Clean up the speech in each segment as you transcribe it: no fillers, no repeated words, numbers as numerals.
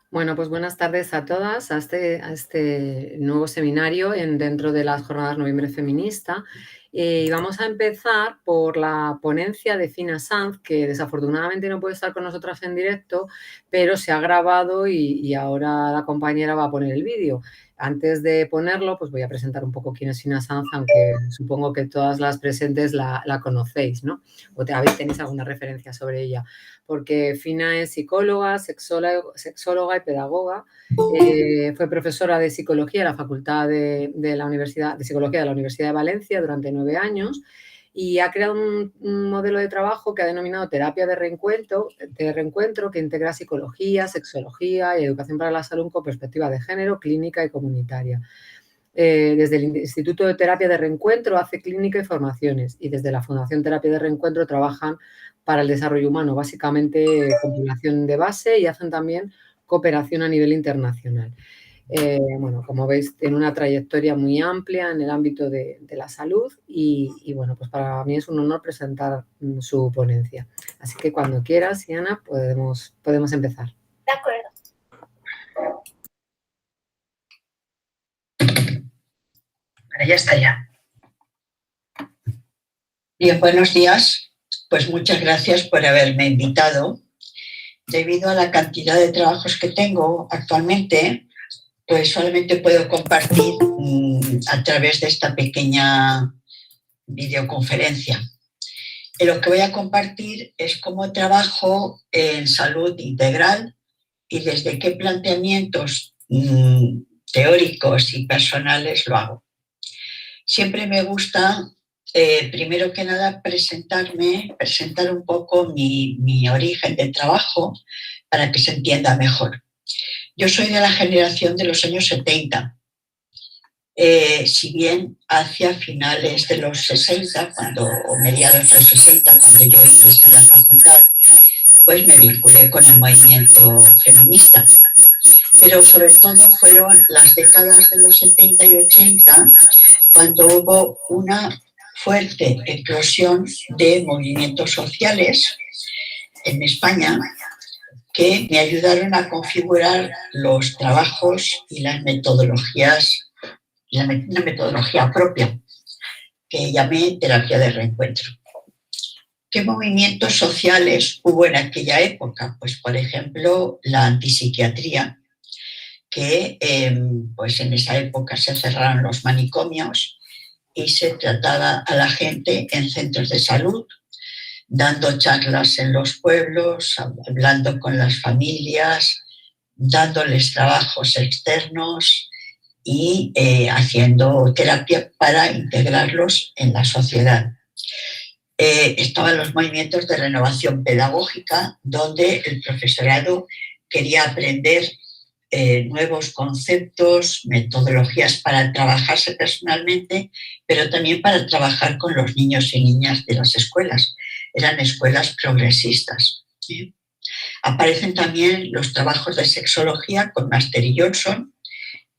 Bueno, pues buenas tardes a todas a este nuevo seminario dentro de las Jornadas Noviembre Feminista. Y vamos a empezar por la ponencia de Fina Sanz, que desafortunadamente no puede estar con nosotras en directo, pero se ha grabado y ahora la compañera va a poner el vídeo. Antes de ponerlo, pues voy a presentar un poco quién es Fina Sanz, aunque supongo que todas las presentes la conocéis, ¿no? O tenéis alguna referencia sobre ella. Porque Fina es psicóloga, sexóloga y pedagoga. Fue profesora de psicología en la Facultad de la Universidad de Psicología de la Universidad de Valencia durante 9 años y ha creado un modelo de trabajo que ha denominado terapia de reencuentro que integra psicología, sexología y educación para la salud con perspectiva de género, clínica y comunitaria. Desde el Instituto de Terapia de Reencuentro hace clínica y formaciones y desde la Fundación Terapia de Reencuentro trabajan para el desarrollo humano, básicamente con población de base y hacen también cooperación a nivel internacional. Bueno, como veis, tiene una trayectoria muy amplia en el ámbito de la salud y, bueno, pues para mí es un honor presentar su ponencia. Así que cuando quieras, Iana, podemos empezar. De acuerdo. Bueno, ya está ya. Bien, buenos días. Pues muchas gracias por haberme invitado. Debido a la cantidad de trabajos que tengo actualmente, pues solamente puedo compartir a través de esta pequeña videoconferencia. Lo que voy a compartir es cómo trabajo en salud integral y desde qué planteamientos teóricos y personales lo hago. Siempre me gusta, primero que nada, presentar un poco mi origen de trabajo para que se entienda mejor. Yo soy de la generación de los años 70, si bien hacia finales de los 60, o mediados de los 60, cuando yo ingresé a la facultad, pues me vinculé con el movimiento feminista. Pero sobre todo fueron las décadas de los 70 y 80 cuando hubo una fuerte eclosión de movimientos sociales en España que me ayudaron a configurar los trabajos y las metodologías, una metodología propia que llamé terapia de reencuentro. ¿Qué movimientos sociales hubo en aquella época? Pues, por ejemplo, la antipsiquiatría, que pues en esa época se cerraron los manicomios y se trataba a la gente en centros de salud, dando charlas en los pueblos, hablando con las familias, dándoles trabajos externos y haciendo terapia para integrarlos en la sociedad. Estaban los movimientos de renovación pedagógica, donde el profesorado quería aprender nuevos conceptos, metodologías para trabajarse personalmente, pero también para trabajar con los niños y niñas de las escuelas. Eran escuelas progresistas. ¿Sí? Aparecen también los trabajos de sexología con Master y Johnson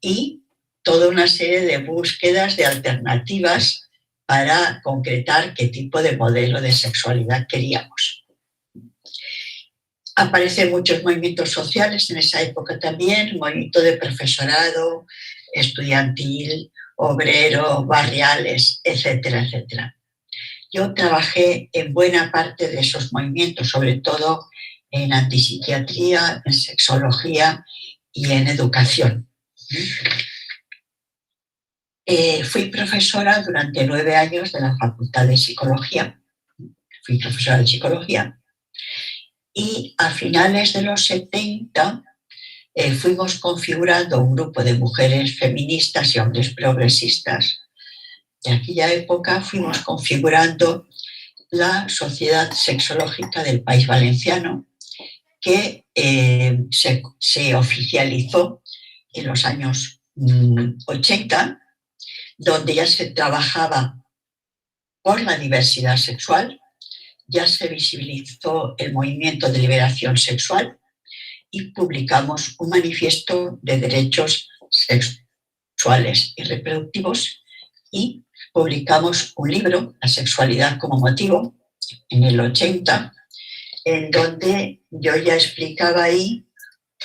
y toda una serie de búsquedas de alternativas para concretar qué tipo de modelo de sexualidad queríamos. Aparecen muchos movimientos sociales en esa época también, el movimiento de profesorado, estudiantil, obrero, barriales, etcétera, etcétera. Yo trabajé en buena parte de esos movimientos, sobre todo en antipsiquiatría, en sexología y en educación. Fui profesora durante 9 años de la Facultad de Psicología. Fui profesora de psicología. Y a finales de los 70 fuimos configurando un grupo de mujeres feministas y hombres progresistas. De aquella época fuimos configurando la Sociedad Sexológica del País Valenciano, que se oficializó en los años 80, donde ya se trabajaba por la diversidad sexual, ya se visibilizó el movimiento de liberación sexual y publicamos un manifiesto de derechos sexuales y reproductivos y publicamos un libro, La sexualidad como motivo, en el 80, en donde yo ya explicaba ahí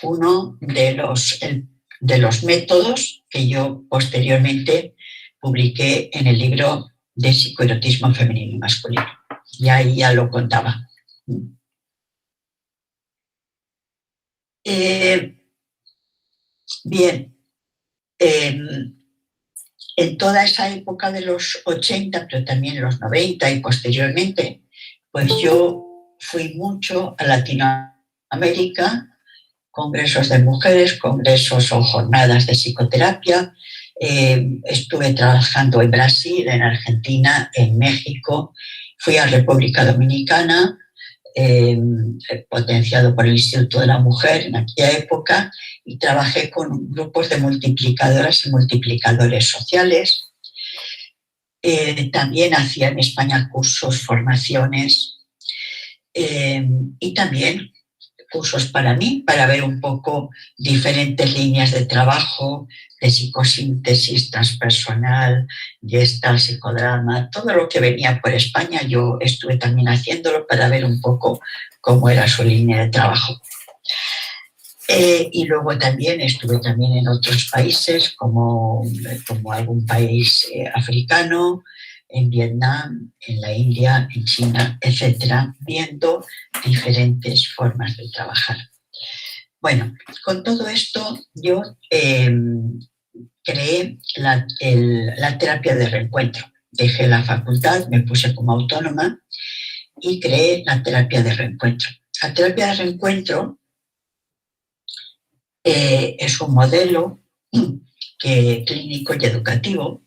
uno de los métodos que yo posteriormente publiqué en el libro de psicoerotismo femenino y masculino. Y ahí ya lo contaba. Bien, en toda esa época de los 80, pero también en los 90 y posteriormente, pues yo fui mucho a Latinoamérica, congresos de mujeres, congresos o jornadas de psicoterapia. Estuve trabajando en Brasil, en Argentina, en México, fui a República Dominicana, potenciado por el Instituto de la Mujer en aquella época, y trabajé con grupos de multiplicadoras y multiplicadores sociales. También hacía en España cursos, formaciones, y también cursos para mí, para ver un poco diferentes líneas de trabajo, de psicosíntesis transpersonal, Gestalt, psicodrama, todo lo que venía por España, yo estuve también haciéndolo para ver un poco cómo era su línea de trabajo. Y luego también estuve también en otros países, como algún país africano, en Vietnam, en la India, en China, etcétera, viendo diferentes formas de trabajar. Bueno, con todo esto yo creé la terapia de reencuentro. Dejé la facultad, me puse como autónoma y creé la terapia de reencuentro. La terapia de reencuentro es un modelo clínico y educativo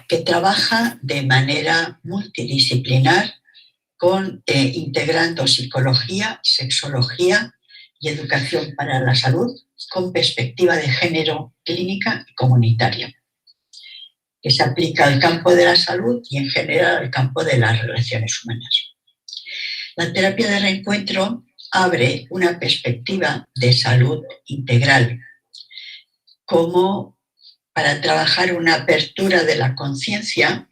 que trabaja de manera multidisciplinar integrando psicología, sexología y educación para la salud con perspectiva de género clínica y comunitaria, que se aplica al campo de la salud y en general al campo de las relaciones humanas. La terapia de reencuentro abre una perspectiva de salud integral, como para trabajar una apertura de la conciencia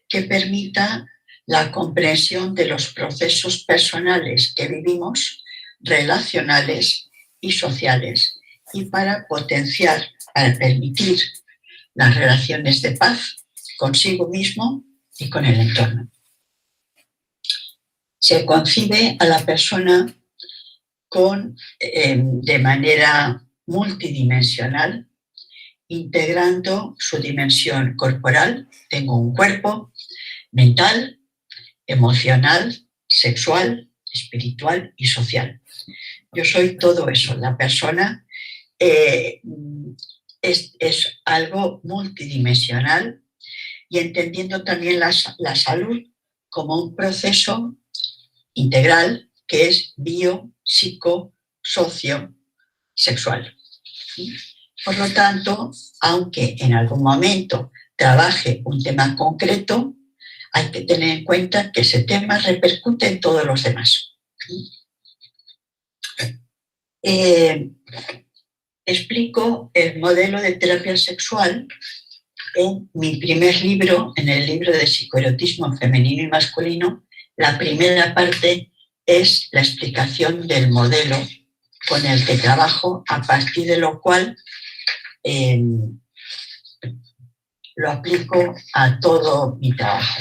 que permita la comprensión de los procesos personales que vivimos, relacionales y sociales, y para potenciar, para permitir las relaciones de paz consigo mismo y con el entorno. Se concibe a la persona de manera multidimensional, integrando su dimensión corporal. Tengo un cuerpo mental, emocional, sexual, espiritual y social. Yo soy todo eso. La persona es algo multidimensional, y entendiendo también la salud como un proceso integral que es bio, psico, socio, sexual. Por lo tanto, aunque en algún momento trabaje un tema concreto, hay que tener en cuenta que ese tema repercute en todos los demás. Explico el modelo de terapia sexual en mi primer libro, en el libro de psicoerotismo femenino y masculino. La primera parte es la explicación del modelo con el que trabajo, a partir de lo cual lo aplico a todo mi trabajo.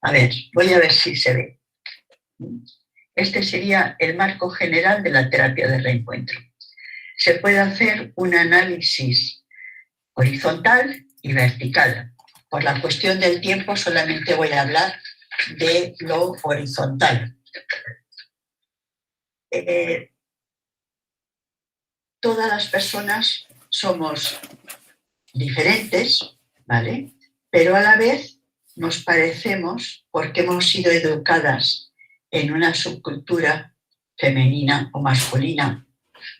A ver, voy a ver si se ve. Este sería el marco general de la terapia de reencuentro. Se puede hacer un análisis horizontal y vertical. Por la cuestión del tiempo solamente voy a hablar de lo horizontal. Todas las personas somos diferentes, ¿vale? Pero a la vez nos parecemos porque hemos sido educadas en una subcultura femenina o masculina,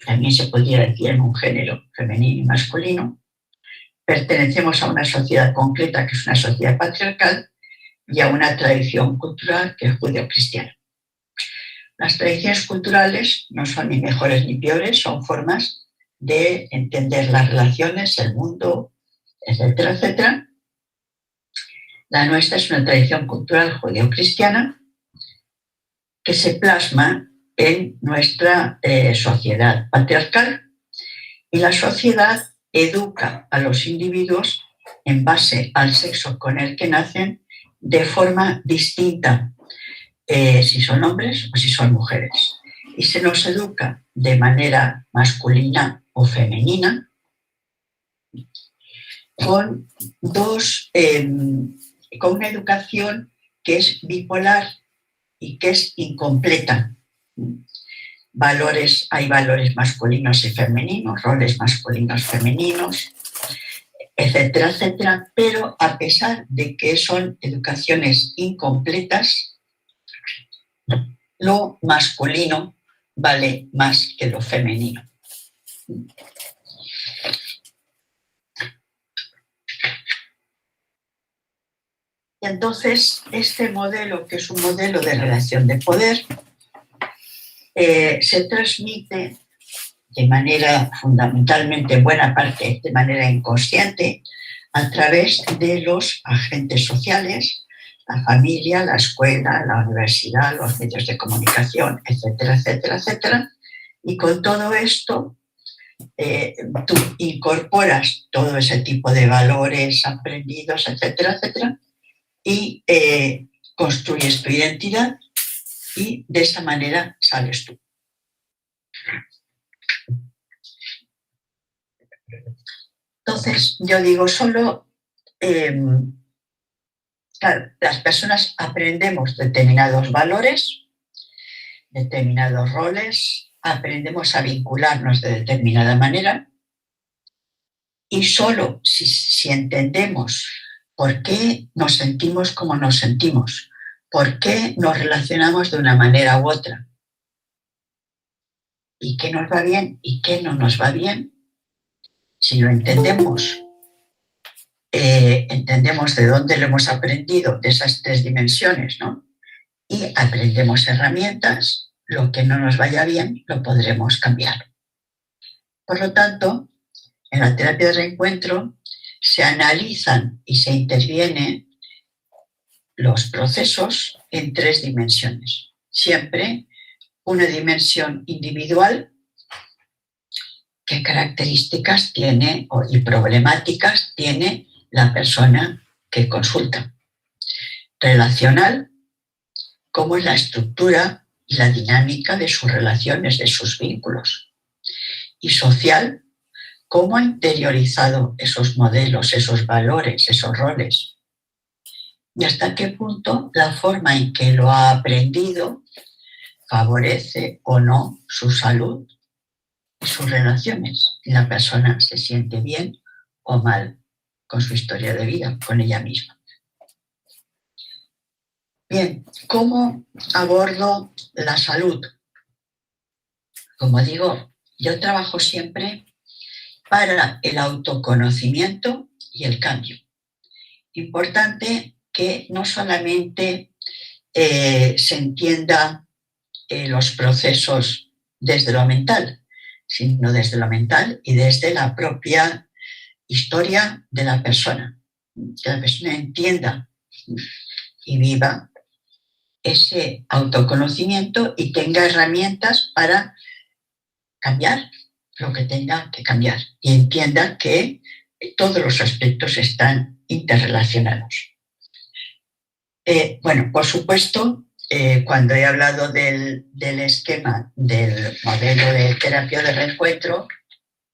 también se podría decir en un género femenino y masculino. Pertenecemos a una sociedad concreta que es una sociedad patriarcal y a una tradición cultural que es judeocristiana. Las tradiciones culturales no son ni mejores ni peores, son formas de entender las relaciones, el mundo, etcétera, etcétera. La nuestra es una tradición cultural judeocristiana que se plasma en nuestra sociedad patriarcal, y la sociedad educa a los individuos en base al sexo con el que nacen de forma distinta, si son hombres o si son mujeres. Y se nos educa de manera masculina o femenina con una educación que es bipolar y que es incompleta. Hay valores masculinos y femeninos, roles masculinos, femeninos, etcétera, etcétera, pero a pesar de que son educaciones incompletas, lo masculino vale más que lo femenino. Y entonces, este modelo, que es un modelo de relación de poder, se transmite de manera fundamentalmente, en buena parte, de manera inconsciente, a través de los agentes sociales, la familia, la escuela, la universidad, los medios de comunicación, etcétera, etcétera, etcétera. Y con todo esto, tú incorporas todo ese tipo de valores aprendidos, etcétera, etcétera, y construyes tu identidad y de esa manera sales tú. Entonces, yo digo, claro, las personas aprendemos determinados valores, determinados roles, aprendemos a vincularnos de determinada manera, y solo si entendemos por qué nos sentimos como nos sentimos, por qué nos relacionamos de una manera u otra, y qué nos va bien y qué no nos va bien, si lo entendemos, entendemos de dónde lo hemos aprendido, de esas tres dimensiones, ¿no? Y aprendemos herramientas, lo que no nos vaya bien lo podremos cambiar. Por lo tanto, en la terapia de reencuentro se analizan y se intervienen los procesos en tres dimensiones. Siempre una dimensión individual, qué características tiene y problemáticas tiene la persona que consulta. Relacional, cómo es la estructura y la dinámica de sus relaciones, de sus vínculos. Y social, cómo ha interiorizado esos modelos, esos valores, esos roles. Y hasta qué punto la forma en que lo ha aprendido favorece o no su salud y sus relaciones. Y la persona se siente bien o mal con su historia de vida, con ella misma. Bien, ¿cómo abordo la salud? Como digo, yo trabajo siempre para el autoconocimiento y el cambio. Importante que no solamente se entienda los procesos desde lo mental, sino desde lo mental y desde la propia historia de la persona. Que la persona entienda y viva ese autoconocimiento y tenga herramientas para cambiar lo que tenga que cambiar y entienda que todos los aspectos están interrelacionados. Bueno, por supuesto, cuando he hablado del esquema del modelo de terapia de reencuentro,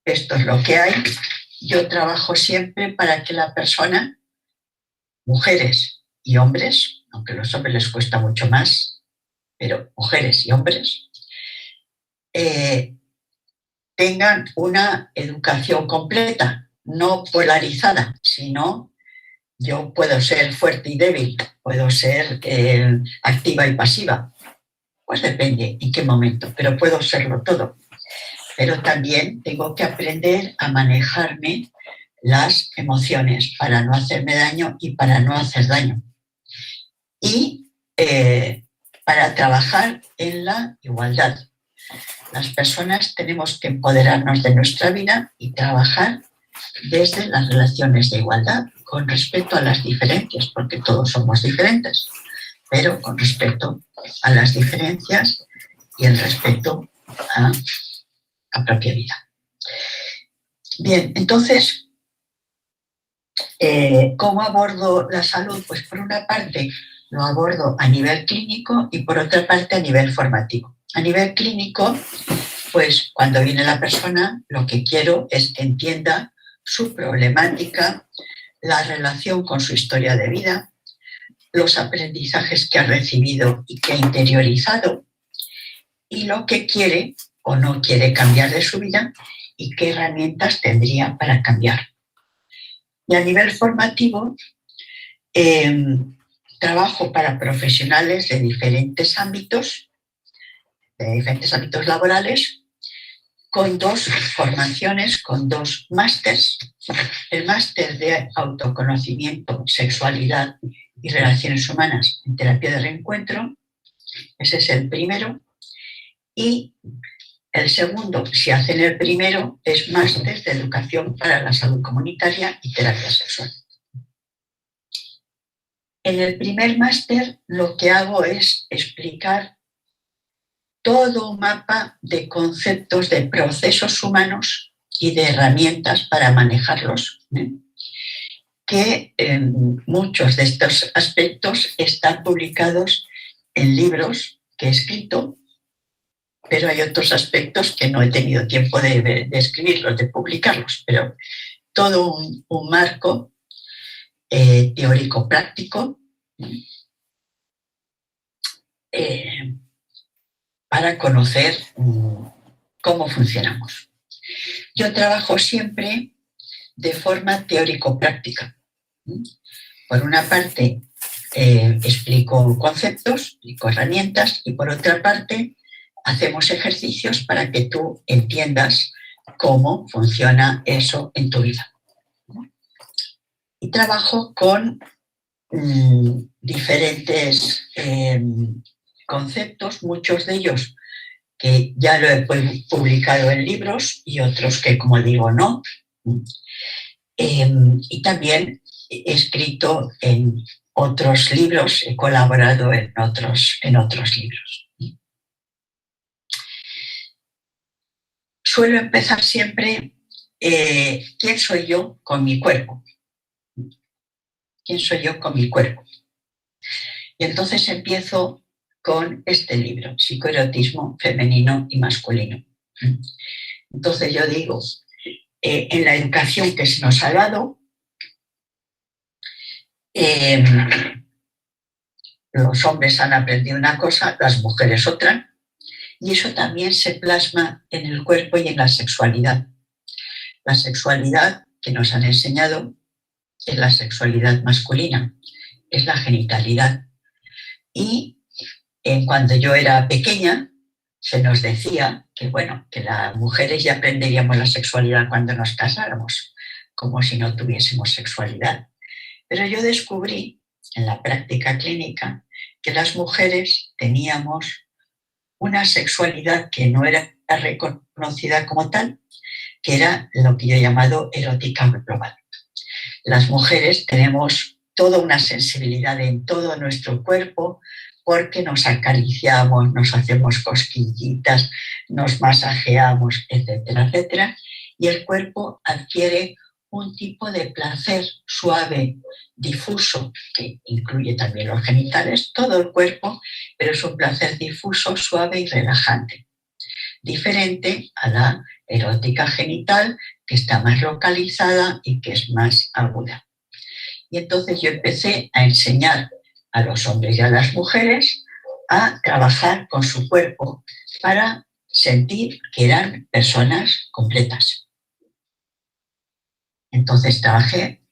esto es lo que hay. Yo trabajo siempre para que la persona, mujeres y hombres, aunque a los hombres les cuesta mucho más, pero mujeres y hombres, tengan una educación completa, no polarizada, sino yo puedo ser fuerte y débil, puedo ser activa y pasiva, pues depende en qué momento, pero puedo serlo todo. Pero también tengo que aprender a manejarme las emociones para no hacerme daño y para no hacer daño. Y para trabajar en la igualdad. Las personas tenemos que empoderarnos de nuestra vida y trabajar desde las relaciones de igualdad, con respecto a las diferencias, porque todos somos diferentes, pero con respecto a las diferencias y el respeto a la propia vida. Bien, entonces, ¿cómo abordo la salud? Pues por una parte lo abordo a nivel clínico y por otra parte a nivel formativo. A nivel clínico, pues cuando viene la persona, lo que quiero es que entienda su problemática, la relación con su historia de vida, los aprendizajes que ha recibido y que ha interiorizado, y lo que quiere o no quiere cambiar de su vida y qué herramientas tendría para cambiar. Y a nivel formativo, trabajo para profesionales de diferentes ámbitos laborales, con 2 formaciones, con 2 másters. El máster de autoconocimiento, sexualidad y relaciones humanas en terapia de reencuentro, ese es el primero. Y el segundo, si hacen el primero, es máster de educación para la salud comunitaria y terapia sexual. En el primer máster lo que hago es explicar todo un mapa de conceptos de procesos humanos y de herramientas para manejarlos, que muchos de estos aspectos están publicados en libros que he escrito, pero hay otros aspectos que no he tenido tiempo de escribirlos, de publicarlos, pero todo un marco teórico-práctico para conocer cómo funcionamos. Yo trabajo siempre de forma teórico-práctica. Por una parte, explico conceptos, explico herramientas, y por otra parte, hacemos ejercicios para que tú entiendas cómo funciona eso en tu vida. Y trabajo con diferentes conceptos, muchos de ellos que ya lo he publicado en libros y otros que, como digo, no. Y también he escrito en otros libros, he colaborado en otros libros. Suelo empezar siempre, ¿quién soy yo con mi cuerpo? ¿Quién soy yo con mi cuerpo? Y entonces empiezo con este libro, Psicoerotismo femenino y masculino. Entonces yo digo, en la educación que se nos ha dado, los hombres han aprendido una cosa, las mujeres otra, y eso también se plasma en el cuerpo y en la sexualidad. La sexualidad que nos han enseñado es la sexualidad masculina, es la genitalidad. Y cuando yo era pequeña, se nos decía que, bueno, que las mujeres ya aprenderíamos la sexualidad cuando nos casáramos, como si no tuviésemos sexualidad. Pero yo descubrí en la práctica clínica que las mujeres teníamos una sexualidad que no era reconocida como tal, que era lo que yo he llamado erótica global. Las mujeres tenemos toda una sensibilidad en todo nuestro cuerpo, porque nos acariciamos, nos hacemos cosquillitas, nos masajeamos, etcétera, etcétera, y el cuerpo adquiere un tipo de placer suave, difuso, que incluye también los genitales, todo el cuerpo, pero es un placer difuso, suave y relajante, diferente a la erótica genital, que está más localizada y que es más aguda. Y entonces yo empecé a enseñar a los hombres y a las mujeres a trabajar con su cuerpo para sentir que eran personas completas. Entonces trabajé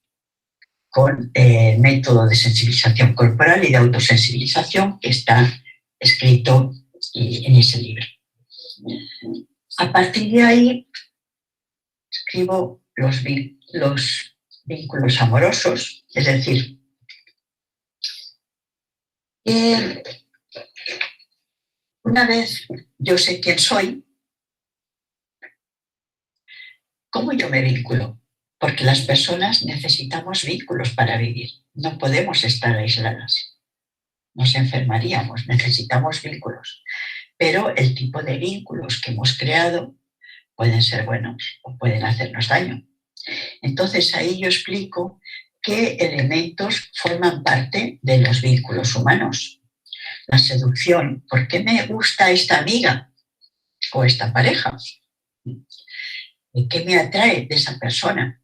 con el método de sensibilización corporal y de autosensibilización que está escrito en ese libro. A partir de ahí escribo los vínculos amorosos, es decir, una vez yo sé quién soy, ¿cómo yo me vinculo? Porque las personas necesitamos vínculos para vivir, no podemos estar aisladas, nos enfermaríamos, necesitamos vínculos. pero el tipo de vínculos que hemos creado pueden ser buenos o pueden hacernos daño. Entonces ahí yo explico qué elementos forman parte de los vínculos humanos. La seducción, ¿por qué me gusta esta amiga o esta pareja? ¿Qué me atrae de esa persona?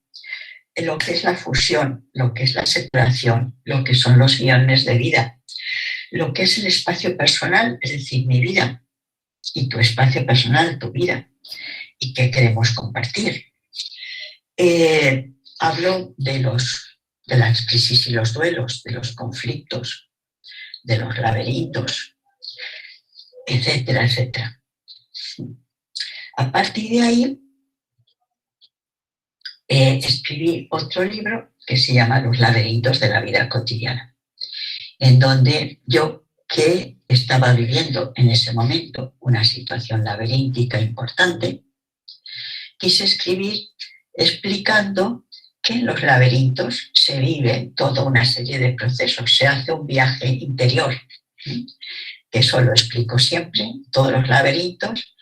Lo que es la fusión, lo que es la separación, lo que son los guiones de vida, lo que es el espacio personal, es decir, mi vida y tu espacio personal, tu vida, y qué queremos compartir. Hablo de las crisis y los duelos, de los conflictos, de los laberintos, etcétera, etcétera. A partir de ahí, escribí otro libro que se llama Los laberintos de la vida cotidiana, en donde yo, que estaba viviendo en ese momento una situación laberíntica importante, quise escribir explicando que en los laberintos se vive toda una serie de procesos, se hace un viaje interior, que eso lo explico siempre, todos los laberintos,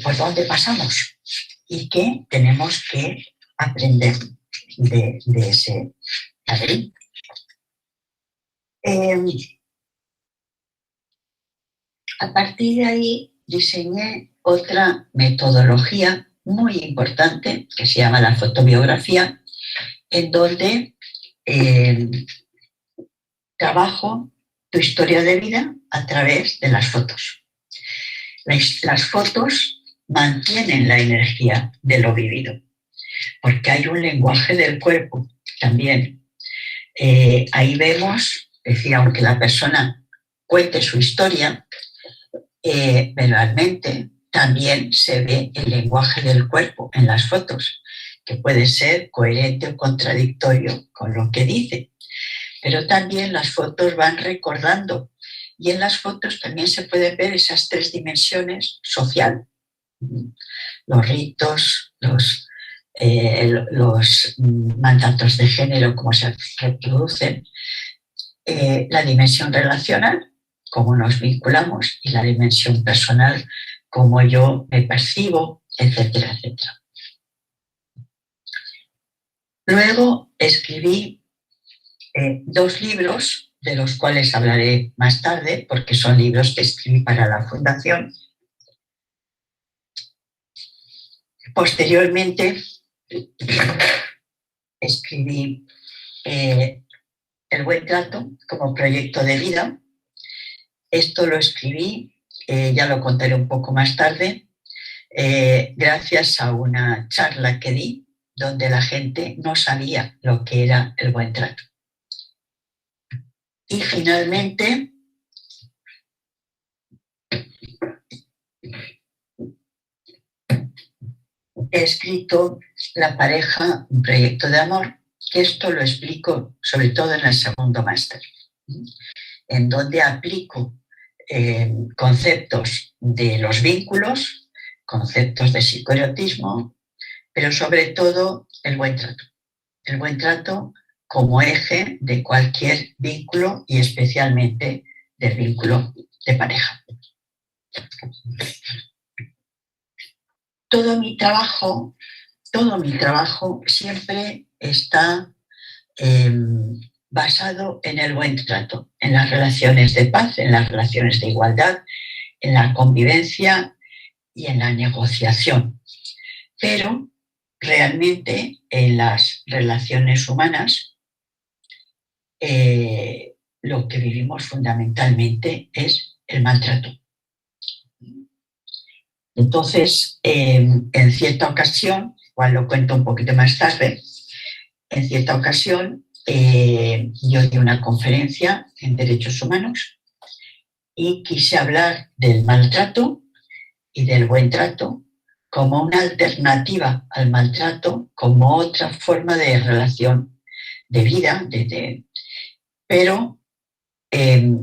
por dónde pasamos y que tenemos que aprender de ese laberinto. A partir de ahí diseñé otra metodología muy importante que se llama la fotobiografía, en donde trabajo tu historia de vida a través de las fotos. Las fotos mantienen la energía de lo vivido, porque hay un lenguaje del cuerpo también. Ahí vemos, decía, aunque la persona cuente su historia, verbalmente también se ve el lenguaje del cuerpo en las fotos, que puede ser coherente o contradictorio con lo que dice. Pero también las fotos van recordando, y en las fotos también se pueden ver esas tres dimensiones social, los ritos, los mandatos de género, cómo se reproducen, la dimensión relacional, cómo nos vinculamos, y la dimensión personal, cómo yo me percibo, etcétera, etcétera. Luego escribí 2 libros, de los cuales hablaré más tarde, porque son libros que escribí para la Fundación. Posteriormente escribí El buen trato como proyecto de vida. Esto lo escribí, ya lo contaré un poco más tarde, gracias a una charla que di donde la gente no sabía lo que era el buen trato. Y finalmente, he escrito La pareja, un proyecto de amor, que esto lo explico sobre todo en el segundo máster, en donde aplico conceptos de los vínculos, conceptos de psicoerotismo, pero sobre todo el buen trato. El buen trato como eje de cualquier vínculo y especialmente del vínculo de pareja. Todo mi trabajo siempre está basado en el buen trato, en las relaciones de paz, en las relaciones de igualdad, en la convivencia y en la negociación. Pero realmente en las relaciones humanas lo que vivimos fundamentalmente es el maltrato. Entonces, en cierta ocasión, igual lo cuento un poquito más tarde, en cierta ocasión yo di una conferencia en derechos humanos y quise hablar del maltrato y del buen trato como una alternativa al maltrato, como otra forma de relación de vida, pero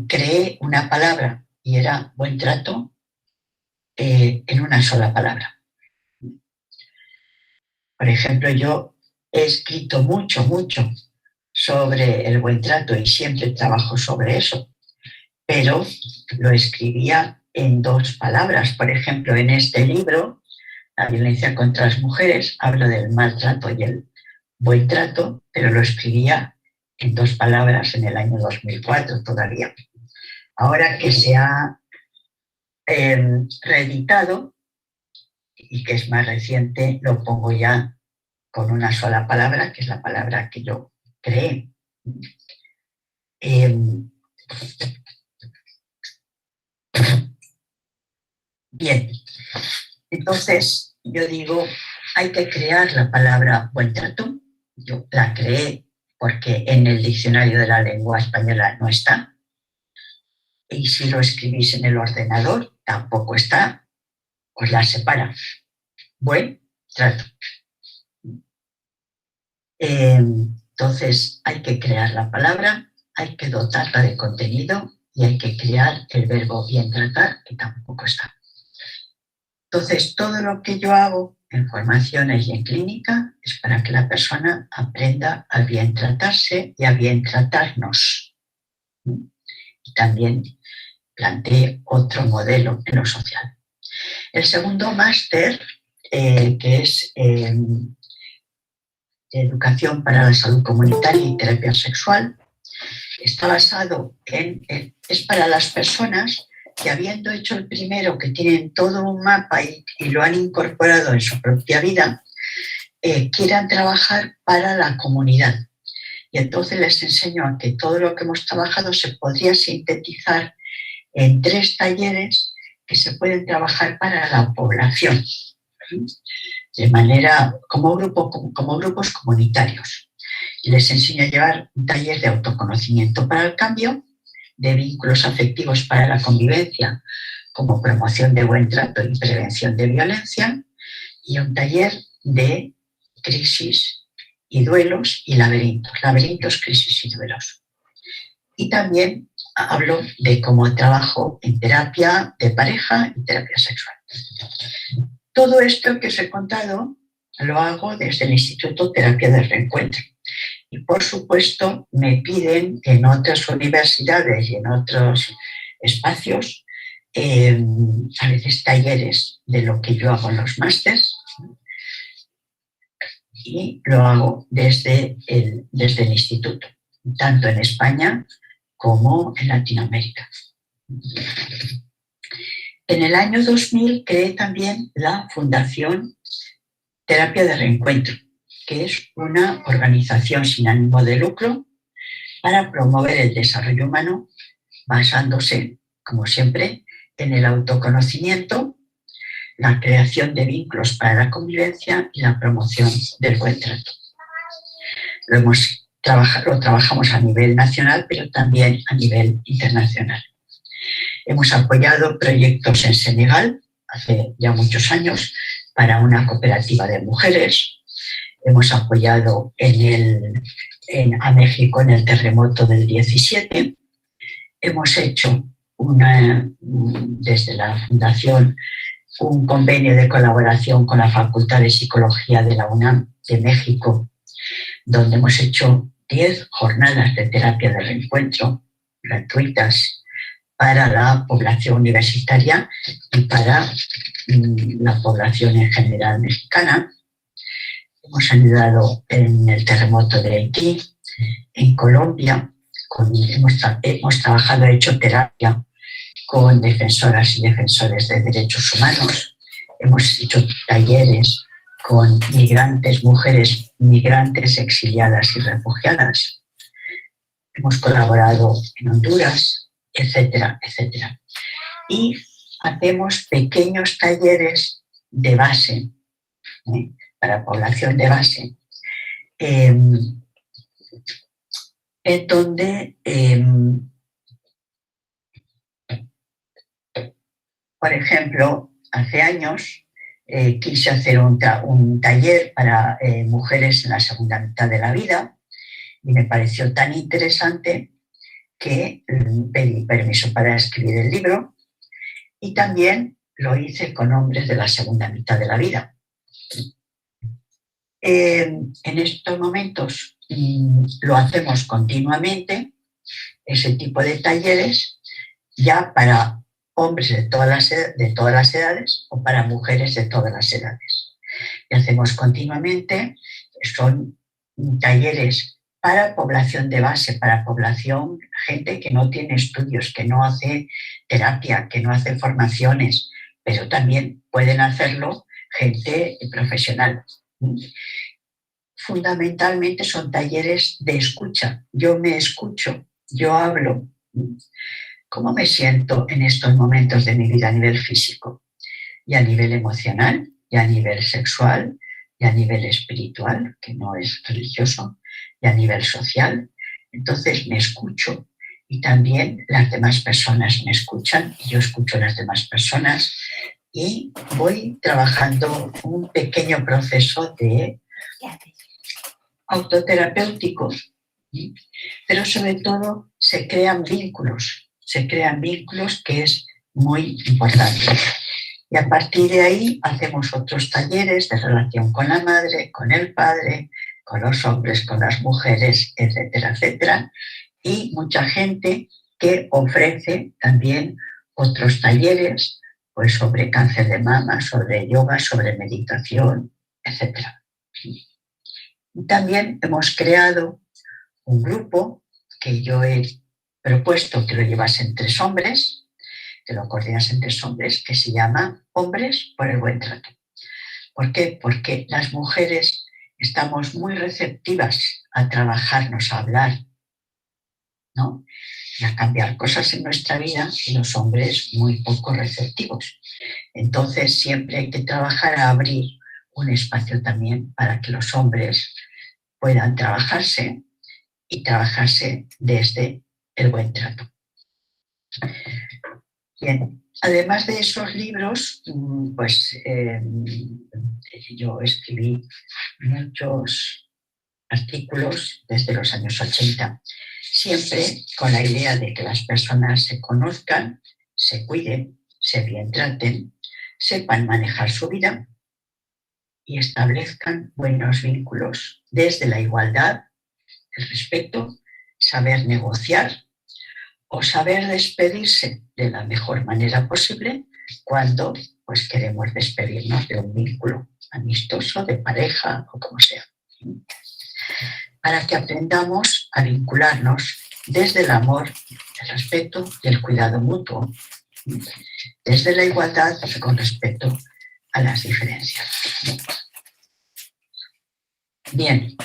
creé una palabra y era buen trato en una sola palabra. Por ejemplo, yo he escrito mucho sobre el buen trato y siempre trabajo sobre eso, pero lo escribía en 2 palabras. Por ejemplo, en este libro, La violencia contra las mujeres, hablo del maltrato y el buen trato, pero lo escribía en 2 palabras en el año 2004 todavía. Ahora que se ha reeditado y que es más reciente, lo pongo ya con una sola palabra, que es la palabra que yo creé. Bien, entonces yo digo, hay que crear la palabra buen trato. Yo la creé porque en el diccionario de la lengua española no está. Y si lo escribís en el ordenador, tampoco está, os la separa. Buen trato. Entonces hay que crear la palabra, hay que dotarla de contenido y hay que crear el verbo bien tratar, que tampoco está. Entonces todo lo que yo hago en formaciones y en clínica es para que la persona aprenda a bien tratarse y a bien tratarnos. Y también planteé otro modelo en lo social. El segundo máster, que es Educación para la Salud Comunitaria y Terapia Sexual, está basado es para las personas que, habiendo hecho el primero, que tienen todo un mapa y lo han incorporado en su propia vida, quieran trabajar para la comunidad. Y entonces les enseño a que todo lo que hemos trabajado se podría sintetizar en 3 talleres que se pueden trabajar para la población, de manera como grupos comunitarios. Y les enseño a llevar un taller de autoconocimiento para el cambio, de vínculos afectivos para la convivencia, como promoción de buen trato y prevención de violencia, y un taller de crisis y duelos y laberintos, crisis y duelos. Y también hablo de cómo trabajo en terapia de pareja y terapia sexual. Todo esto que os he contado lo hago desde el Instituto Terapia del Reencuentro. Y por supuesto me piden en otras universidades y en otros espacios a veces talleres de lo que yo hago en los másters, y lo hago desde el instituto, tanto en España como en Latinoamérica. En el año 2000 creé también la Fundación Terapia de Reencuentro, que es una organización sin ánimo de lucro para promover el desarrollo humano basándose, como siempre, en el autoconocimiento, la creación de vínculos para la convivencia y la promoción del buen trato. Lo trabajamos a nivel nacional, pero también a nivel internacional. Hemos apoyado proyectos en Senegal hace ya muchos años para una cooperativa de mujeres. Hemos apoyado a México en el terremoto del 17. Hemos hecho desde la Fundación un convenio de colaboración con la Facultad de Psicología de la UNAM de México, donde hemos hecho 10 jornadas de terapia de reencuentro gratuitas para la población universitaria y para la población en general mexicana. Hemos ayudado en el terremoto de Haití, en Colombia, hemos trabajado, hecho terapia con defensoras y defensores de derechos humanos. Hemos hecho talleres con mujeres migrantes, exiliadas y refugiadas. Hemos colaborado en Honduras, etcétera, etcétera. Y hacemos pequeños talleres de base, para población de base, en donde, por ejemplo, hace años quise hacer un taller para mujeres en la segunda mitad de la vida y me pareció tan interesante que pedí permiso para escribir el libro, y también lo hice con hombres de la segunda mitad de la vida. En estos momentos lo hacemos continuamente, ese tipo de talleres, ya para hombres de todas las edades o para mujeres de todas las edades. Y hacemos continuamente, son talleres para población de base, para población, gente que no tiene estudios, que no hace terapia, que no hace formaciones, pero también pueden hacerlo gente profesional. Fundamentalmente son talleres de escucha. Yo me escucho, yo hablo. ¿Cómo me siento en estos momentos de mi vida a nivel físico? Y a nivel emocional, y a nivel sexual, y a nivel espiritual, que no es religioso, y a nivel social. Entonces me escucho y también las demás personas me escuchan y yo escucho a las demás personas y voy trabajando un pequeño proceso de autoterapéutico, pero sobre todo se crean vínculos que es muy importante. Y a partir de ahí hacemos otros talleres de relación con la madre, con el padre, con los hombres, con las mujeres, etcétera, etcétera. Y mucha gente que ofrece también otros talleres pues sobre cáncer de mama, sobre yoga, sobre meditación, etcétera. También hemos creado un grupo que yo he propuesto que lo llevasen 3 hombres, que lo coordinasen 3 hombres, que se llama Hombres por el Buen Trato. ¿Por qué? Porque las mujeres estamos muy receptivas a trabajarnos, a hablar, ¿no? Y a cambiar cosas en nuestra vida, y los hombres muy poco receptivos. Entonces siempre hay que trabajar a abrir un espacio también para que los hombres puedan trabajarse y trabajarse desde el buen trato. Bien, además de esos libros, pues yo escribí muchos artículos desde los años 80, siempre con la idea de que las personas se conozcan, se cuiden, se bien traten, sepan manejar su vida y establezcan buenos vínculos desde la igualdad, el respeto, saber negociar o saber despedirse de la mejor manera posible cuando pues, queremos despedirnos de un vínculo amistoso, de pareja o como sea. Para que aprendamos a vincularnos desde el amor, el respeto y el cuidado mutuo, desde la igualdad y con respeto a las diferencias. Bien,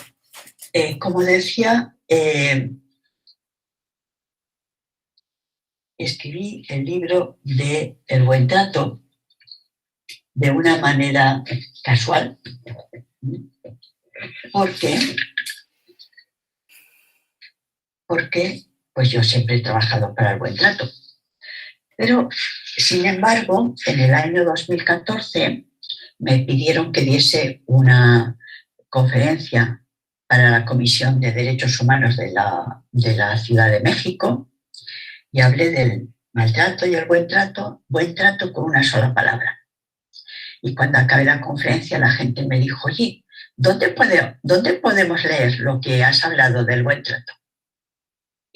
como decía, escribí el libro de El Buen Trato de una manera casual, porque pues yo siempre he trabajado para el buen trato. Pero, sin embargo, en el año 2014 me pidieron que diese una conferencia para la Comisión de Derechos Humanos de la Ciudad de México y hablé del maltrato y el buen trato con una sola palabra. Y cuando acabé la conferencia la gente me dijo, oye, ¿dónde podemos leer lo que has hablado del buen trato?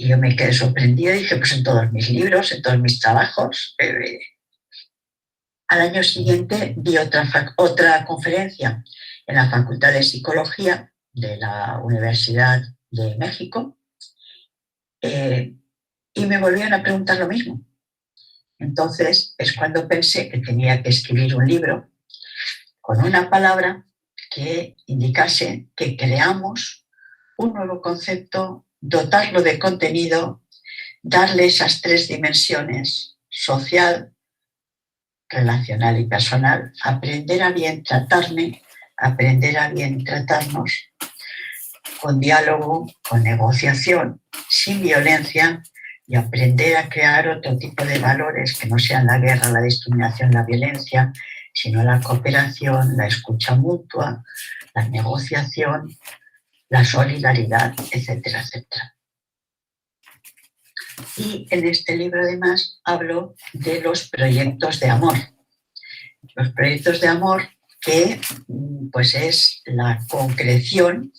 Y yo me quedé sorprendida y dije, pues en todos mis libros, en todos mis trabajos. Al año siguiente di otra conferencia en la Facultad de Psicología de la Universidad de México y me volvieron a preguntar lo mismo. Entonces es cuando pensé que tenía que escribir un libro con una palabra que indicase que creamos un nuevo concepto, dotarlo de contenido, darle esas 3 dimensiones, social, relacional y personal, aprender a bien tratarme, aprender a bien tratarnos, con diálogo, con negociación, sin violencia, y aprender a crear otro tipo de valores que no sean la guerra, la discriminación, la violencia, sino la cooperación, la escucha mutua, la negociación, la solidaridad, etcétera, etcétera. Y en este libro, además, hablo de los proyectos de amor. Los proyectos de amor que pues, es la concreción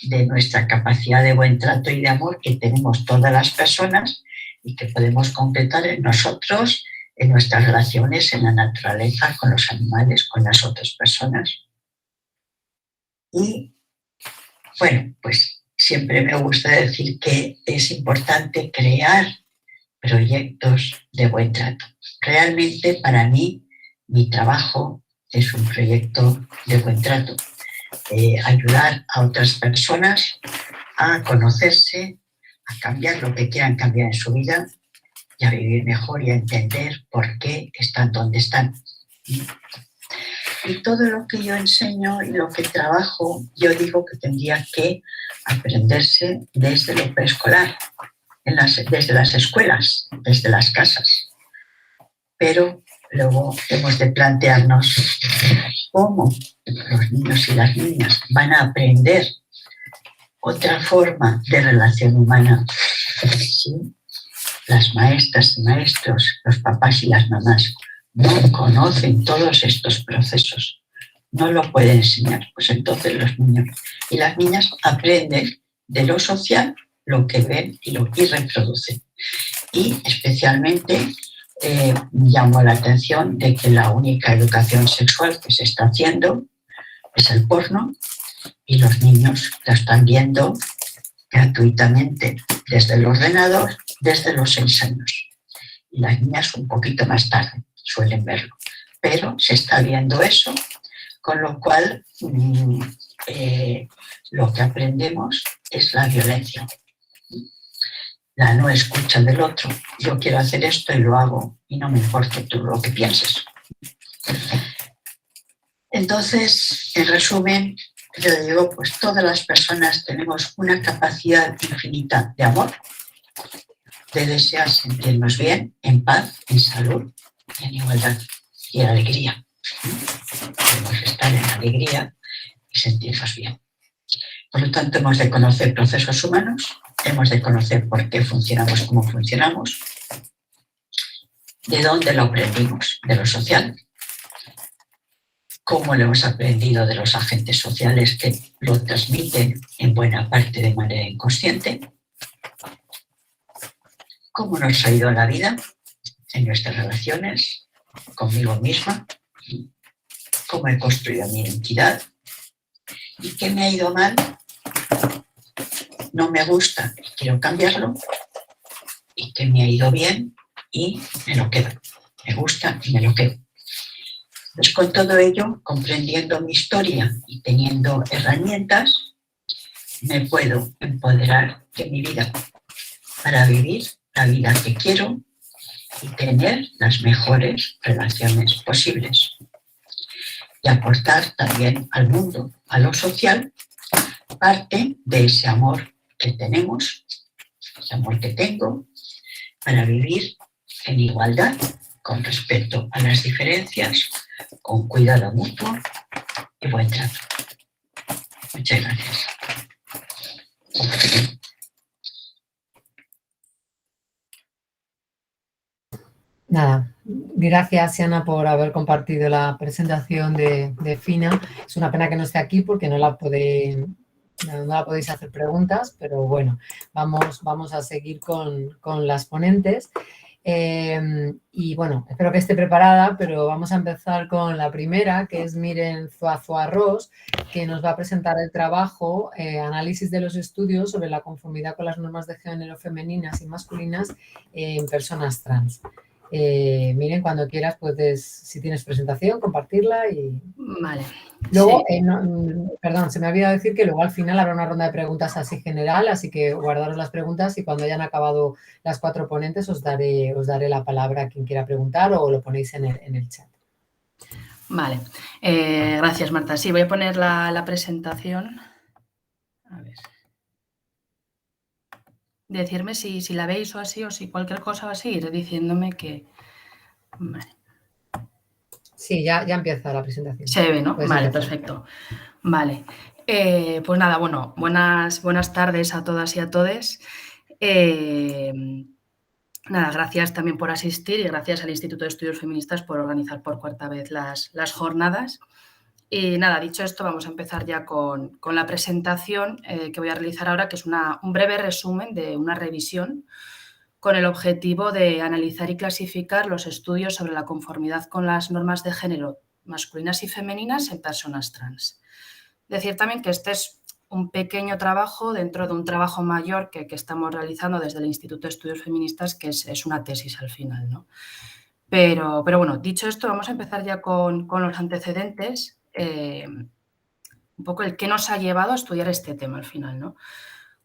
de nuestra capacidad de buen trato y de amor que tenemos todas las personas y que podemos concretar en nosotros, en nuestras relaciones, en la naturaleza, con los animales, con las otras personas. Y bueno, pues siempre me gusta decir que es importante crear proyectos de buen trato. Realmente para mí, mi trabajo es un proyecto de buen trato. Ayudar a otras personas a conocerse, a cambiar lo que quieran cambiar en su vida y a vivir mejor y a entender por qué están donde están. Y todo lo que yo enseño y lo que trabajo, yo digo que tendría que aprenderse desde lo preescolar, desde las escuelas, desde las casas. Pero luego hemos de plantearnos cómo los niños y las niñas van a aprender otra forma de relación humana si las maestras y maestros, los papás y las mamás no conocen todos estos procesos, no lo pueden enseñar. Pues entonces los niños y las niñas aprenden de lo social lo que ven y reproducen. Y especialmente llamo la atención de que la única educación sexual que se está haciendo es el porno y los niños la están viendo gratuitamente desde el ordenador desde los 6 años. Y las niñas un poquito más tarde suelen verlo. Pero se está viendo eso, con lo cual lo que aprendemos es la violencia. La no escucha del otro. Yo quiero hacer esto y lo hago y no me importa tú lo que pienses. Entonces, en resumen, yo digo, pues todas las personas tenemos una capacidad infinita de amor, de desear sentirnos bien, en paz, en salud y en igualdad y en alegría. Podemos estar en alegría y sentirnos bien. Por lo tanto, hemos de conocer procesos humanos, hemos de conocer por qué funcionamos como funcionamos, de dónde lo aprendimos, de lo social, cómo lo hemos aprendido de los agentes sociales que lo transmiten en buena parte de manera inconsciente, cómo nos ha ido la vida en nuestras relaciones, conmigo misma, cómo he construido mi identidad y qué me ha ido mal, no me gusta y quiero cambiarlo, y qué me ha ido bien y me lo quedo, me gusta y me lo quedo. Pues con todo ello, comprendiendo mi historia y teniendo herramientas, me puedo empoderar de mi vida para vivir la vida que quiero y tener las mejores relaciones posibles. Y aportar también al mundo, a lo social, parte de ese amor que tenemos, ese amor que tengo, para vivir en igualdad, con respeto a las diferencias, con cuidado mutuo y buen trato. Muchas gracias. Nada, gracias, Siana, por haber compartido la presentación de Fina. Es una pena que no esté aquí porque no la podéis hacer preguntas, pero bueno, vamos a seguir con las ponentes. Y bueno, espero que esté preparada, pero vamos a empezar con la primera, que es Miren Zuazuarros, que nos va a presentar el trabajo Análisis de los estudios sobre la conformidad con las normas de género femeninas y masculinas en personas trans. Miren, cuando quieras puedes, si tienes presentación, compartirla y... Vale. Luego, sí. perdón, se me había decir que luego al final habrá una ronda de preguntas así general, así que guardaros las preguntas y cuando hayan acabado las 4 ponentes os daré la palabra a quien quiera preguntar o lo ponéis en el chat. Vale. Gracias, Marta. Sí, voy a poner la presentación. A ver. Decirme si la veis o así, o si cualquier cosa va a seguir diciéndome que... Vale. Sí, ya empieza la presentación. Se ve, ¿no? Vale, empezar. Perfecto. Vale. Pues nada, bueno, buenas tardes a todas y a todes. Nada, gracias también por asistir y gracias al Instituto de Estudios Feministas por organizar por 4ª vez las jornadas. Y nada, dicho esto, vamos a empezar ya con la presentación que voy a realizar ahora, que es un breve resumen de una revisión con el objetivo de analizar y clasificar los estudios sobre la conformidad con las normas de género masculinas y femeninas en personas trans. Decir también que este es un pequeño trabajo dentro de un trabajo mayor que estamos realizando desde el Instituto de Estudios Feministas, que es una tesis al final, ¿no? Pero bueno, dicho esto, vamos a empezar ya con los antecedentes, un poco el qué nos ha llevado a estudiar este tema al final, ¿no?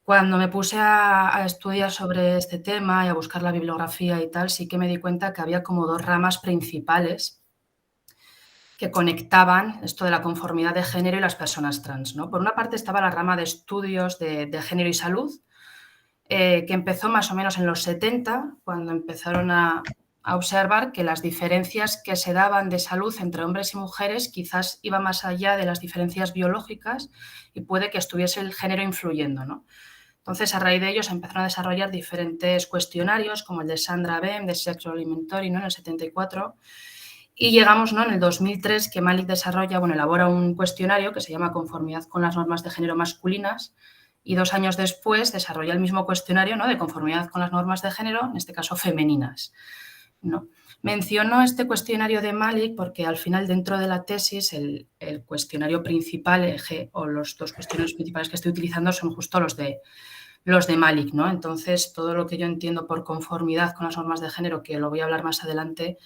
Cuando me puse a estudiar sobre este tema y a buscar la bibliografía y tal, sí que me di cuenta que había como 2 ramas principales que conectaban esto de la conformidad de género y las personas trans, ¿no? Por una parte estaba la rama de estudios de género y salud, que empezó más o menos en los 70, cuando empezaron a observar que las diferencias que se daban de salud entre hombres y mujeres quizás iban más allá de las diferencias biológicas y puede que estuviese el género influyendo, ¿no? Entonces, a raíz de ello se empezaron a desarrollar diferentes cuestionarios, como el de Sandra Bem, de Sexual Inventory, ¿no?, en el 74, y llegamos, ¿no?, en el 2003, que Malik elabora un cuestionario que se llama Conformidad con las normas de género masculinas, y 2 años después desarrolla el mismo cuestionario, ¿no?, de conformidad con las normas de género, en este caso femeninas, ¿no? Menciono este cuestionario de Malik porque al final, dentro de la tesis, el cuestionario principal, o los 2 cuestionarios principales que estoy utilizando son justo los de Malik, ¿no? Entonces, todo lo que yo entiendo por conformidad con las normas de género, que lo voy a hablar más adelante,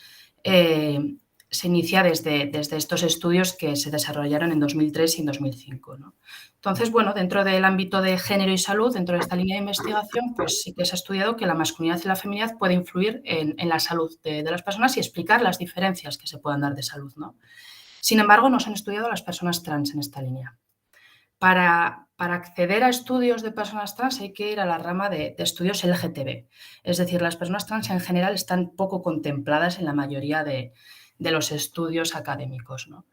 se inicia desde estos estudios que se desarrollaron en 2003 y en 2005, ¿no? Entonces, bueno, dentro del ámbito de género y salud, dentro de esta línea de investigación, pues sí que se ha estudiado que la masculinidad y la feminidad puede influir en la salud de las personas y explicar las diferencias que se puedan dar de salud, ¿no? Sin embargo, no se han estudiado las personas trans en esta línea. Para acceder a estudios de personas trans hay que ir a la rama de estudios LGTB. Es decir, las personas trans en general están poco contempladas en la mayoría de los estudios académicos, ¿no?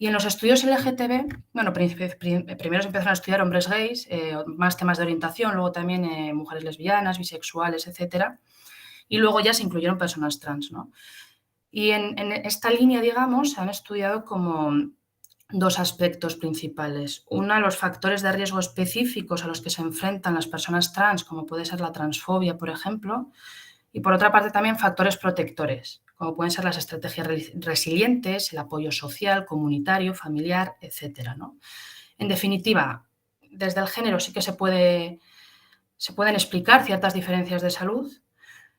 Y en los estudios LGTB, bueno, primero se empezaron a estudiar hombres gays, más temas de orientación, luego también mujeres lesbianas, bisexuales, etcétera, y luego ya se incluyeron personas trans, ¿no? Y en esta línea, digamos, se han estudiado como 2 aspectos principales. Una, los factores de riesgo específicos a los que se enfrentan las personas trans, como puede ser la transfobia, por ejemplo, y por otra parte también factores protectores, como pueden ser las estrategias resilientes, el apoyo social, comunitario, familiar, etcétera, ¿no? En definitiva, desde el género sí que se pueden explicar ciertas diferencias de salud.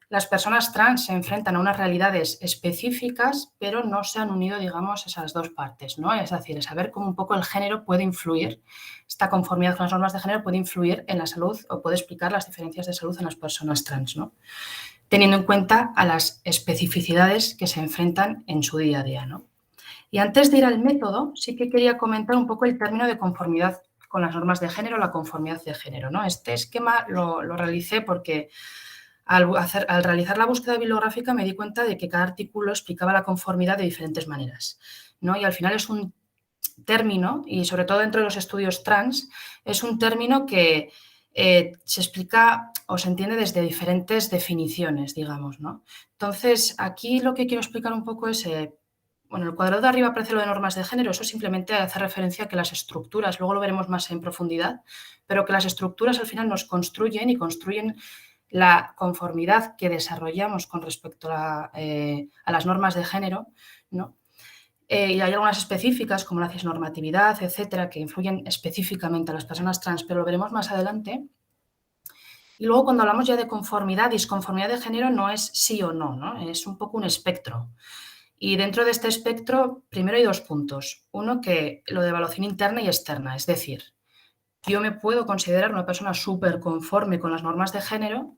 Las personas trans se enfrentan a unas realidades específicas, pero no se han unido, digamos, esas 2 partes, ¿no? Es decir, saber cómo un poco el género puede influir, esta conformidad con las normas de género puede influir en la salud o puede explicar las diferencias de salud en las personas trans, ¿no? Teniendo en cuenta a las especificidades que se enfrentan en su día a día, ¿no? Y antes de ir al método, sí que quería comentar un poco el término de conformidad con las normas de género, la conformidad de género, ¿no? Este esquema lo realicé porque al realizar la búsqueda bibliográfica me di cuenta de que cada artículo explicaba la conformidad de diferentes maneras, ¿no? Y al final es un término, y sobre todo dentro de los estudios trans, es un término que se explica o se entiende desde diferentes definiciones, digamos, ¿no? Entonces, aquí lo que quiero explicar un poco es, bueno, el cuadrado de arriba aparece lo de normas de género, eso simplemente hace referencia a que las estructuras, luego lo veremos más en profundidad, pero que las estructuras al final nos construyen y construyen la conformidad que desarrollamos con respecto a las normas de género, ¿no? Y hay algunas específicas, como la cisnormatividad, etcétera, que influyen específicamente a las personas trans, pero lo veremos más adelante. Y luego, cuando hablamos ya de conformidad, disconformidad de género no es sí o no, ¿no? Es un poco un espectro. Y dentro de este espectro, primero hay 2 puntos. Uno, que lo de evaluación interna y externa, es decir, yo me puedo considerar una persona súper conforme con las normas de género,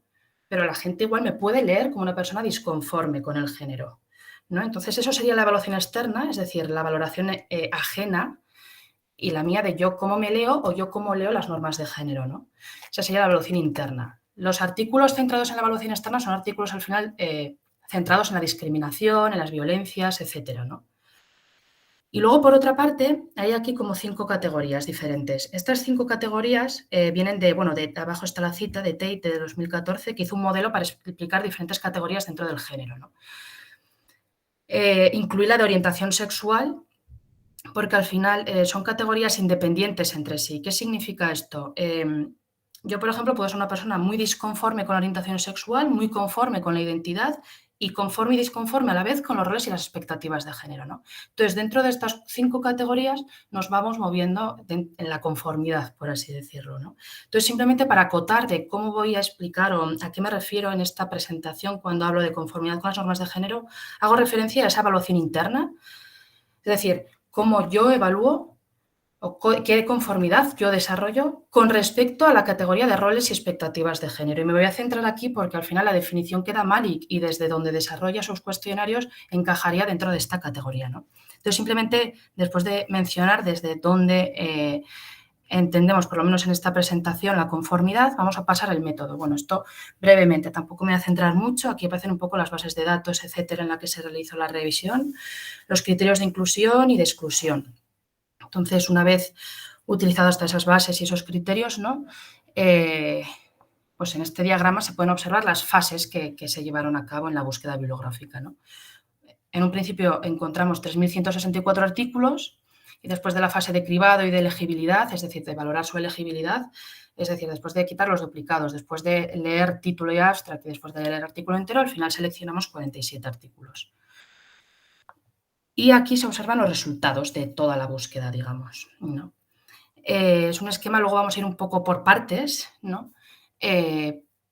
pero la gente igual me puede leer como una persona disconforme con el género, ¿no? Entonces, eso sería la evaluación externa, es decir, la valoración ajena, y la mía de yo cómo me leo o yo cómo leo las normas de género, ¿no? Esa sería la evaluación interna. Los artículos centrados en la evaluación externa son artículos al final centrados en la discriminación, en las violencias, etcétera, ¿no? Y luego, por otra parte, hay aquí como 5 categorías diferentes. Estas 5 categorías vienen de abajo está la cita de Tate de 2014, que hizo un modelo para explicar diferentes categorías dentro del género, ¿no? Incluí la de orientación sexual, porque al final son categorías independientes entre sí. ¿Qué significa esto? Yo, por ejemplo, puedo ser una persona muy disconforme con la orientación sexual, muy conforme con la identidad y conforme y disconforme a la vez con los roles y las expectativas de género, ¿no? Entonces, dentro de estas 5 categorías nos vamos moviendo en la conformidad, por así decirlo, ¿no? Entonces, simplemente para acotar de cómo voy a explicar o a qué me refiero en esta presentación cuando hablo de conformidad con las normas de género, hago referencia a esa evaluación interna, es decir, cómo yo evalúo o qué conformidad yo desarrollo con respecto a la categoría de roles y expectativas de género. Y me voy a centrar aquí porque al final la definición que da Malik y desde donde desarrolla sus cuestionarios encajaría dentro de esta categoría, ¿no? Entonces, simplemente después de mencionar desde dónde entendemos, por lo menos en esta presentación, la conformidad, vamos a pasar al método. Bueno, esto brevemente, tampoco me voy a centrar mucho. Aquí aparecen un poco las bases de datos, etcétera, en la que se realizó la revisión, los criterios de inclusión y de exclusión. Entonces, una vez utilizadas todas esas bases y esos criterios, ¿no? Pues en este diagrama se pueden observar las fases que se llevaron a cabo en la búsqueda bibliográfica, ¿no? En un principio encontramos 3.164 artículos y después de la fase de cribado y de elegibilidad, es decir, de valorar su elegibilidad, es decir, después de quitar los duplicados, después de leer título y abstract y después de leer artículo entero, al final seleccionamos 47 artículos. Y aquí se observan los resultados de toda la búsqueda, digamos, ¿no? Es un esquema, luego vamos a ir un poco por partes, ¿no?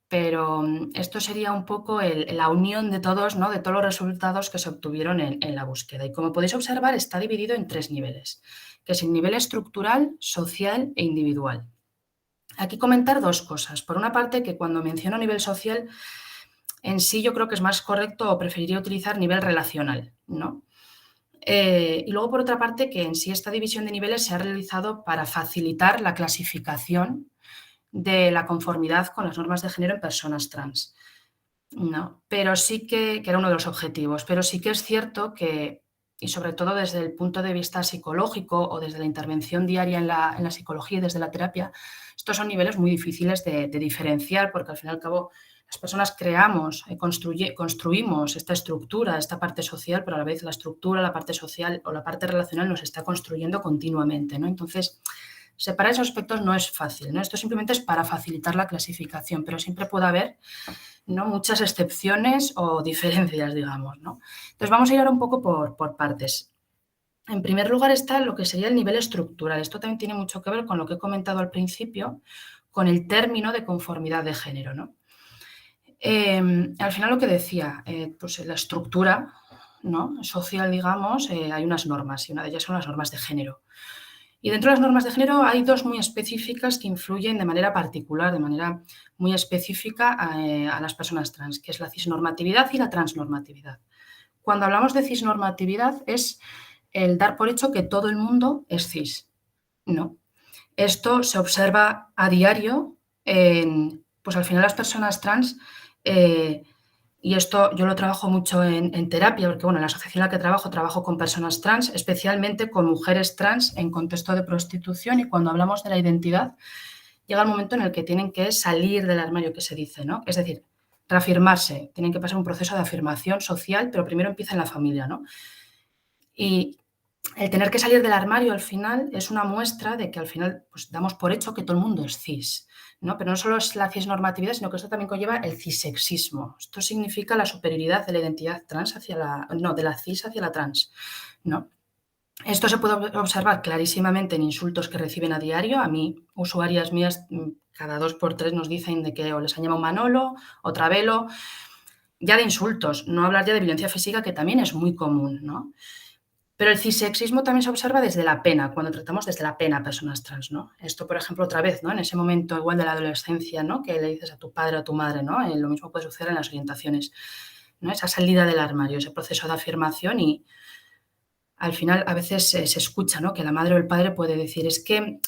Pero esto sería un poco la unión de todos, ¿no? De todos los resultados que se obtuvieron en la búsqueda. Y como podéis observar, está dividido en 3 niveles, que es el nivel estructural, social e individual. Aquí comentar 2 cosas. Por una parte, que cuando menciono nivel social, en sí yo creo que es más correcto o preferiría utilizar nivel relacional, ¿no? Y luego, por otra parte, que en sí esta división de niveles se ha realizado para facilitar la clasificación de la conformidad con las normas de género en personas trans, ¿no? Pero sí que era uno de los objetivos, pero sí que es cierto que, y sobre todo desde el punto de vista psicológico o desde la intervención diaria en la psicología y desde la terapia, estos son niveles muy difíciles de diferenciar porque al fin y al cabo las personas creamos, construimos esta estructura, esta parte social, pero a la vez la estructura, la parte social o la parte relacional nos está construyendo continuamente, ¿no? Entonces, separar esos aspectos no es fácil, ¿no? Esto simplemente es para facilitar la clasificación, pero siempre puede haber, ¿no? Muchas excepciones o diferencias, digamos, ¿no? Entonces, vamos a ir ahora un poco por partes. En primer lugar está lo que sería el nivel estructural. Esto también tiene mucho que ver con lo que he comentado al principio, con el término de conformidad de género, ¿no? Al final lo que decía, pues en la estructura, ¿no? Social, digamos, hay unas normas y una de ellas son las normas de género. Y dentro de las normas de género hay 2 muy específicas que influyen de manera particular, de manera muy específica a las personas trans, que es la cisnormatividad y la transnormatividad. Cuando hablamos de cisnormatividad es el dar por hecho que todo el mundo es cis, ¿no? Esto se observa a diario pues al final las personas trans, y esto yo lo trabajo mucho en terapia, porque bueno, en la asociación en la que trabajo con personas trans, especialmente con mujeres trans en contexto de prostitución, y cuando hablamos de la identidad, llega el momento en el que tienen que salir del armario, que se dice, ¿no? Es decir, reafirmarse, tienen que pasar un proceso de afirmación social, pero primero empieza en la familia, ¿no? Y el tener que salir del armario al final es una muestra de que al final pues, damos por hecho que todo el mundo es cis, ¿no? Pero no solo es la cisnormatividad, sino que esto también conlleva el cissexismo. Esto significa la superioridad de la identidad trans de la cis hacia la trans, ¿no? Esto se puede observar clarísimamente en insultos que reciben a diario. A mí, usuarias mías, cada 2 por 3 nos dicen de que o les han llamado Manolo o Travelo, ya de insultos, no hablar ya de violencia física, que también es muy común, ¿no? Pero el cissexismo también se observa desde la pena, cuando tratamos desde la pena a personas trans, ¿no? Esto, por ejemplo, otra vez, ¿no? En ese momento igual de la adolescencia, ¿no? Que le dices a tu padre o a tu madre, ¿no? Lo mismo puede suceder en las orientaciones, ¿no? Esa salida del armario, ese proceso de afirmación y al final a veces se escucha, ¿no? Que la madre o el padre puede decir, es que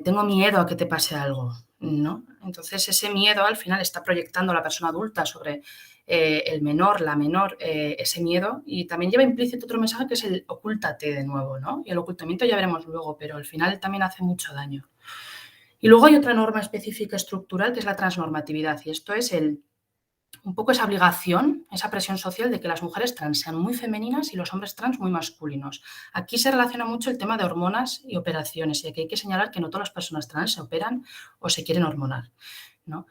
tengo miedo a que te pase algo, ¿no? Entonces ese miedo al final está proyectando a la persona adulta sobre el menor, la menor, ese miedo, y también lleva implícito otro mensaje que es el ocúltate de nuevo, ¿no? Y el ocultamiento ya veremos luego, pero al final también hace mucho daño. Y luego hay otra norma específica estructural que es la transnormatividad, y esto es el un poco esa obligación, esa presión social de que las mujeres trans sean muy femeninas y los hombres trans muy masculinos. Aquí se relaciona mucho el tema de hormonas y operaciones, y aquí hay que señalar que no todas las personas trans se operan o se quieren hormonar, ¿no?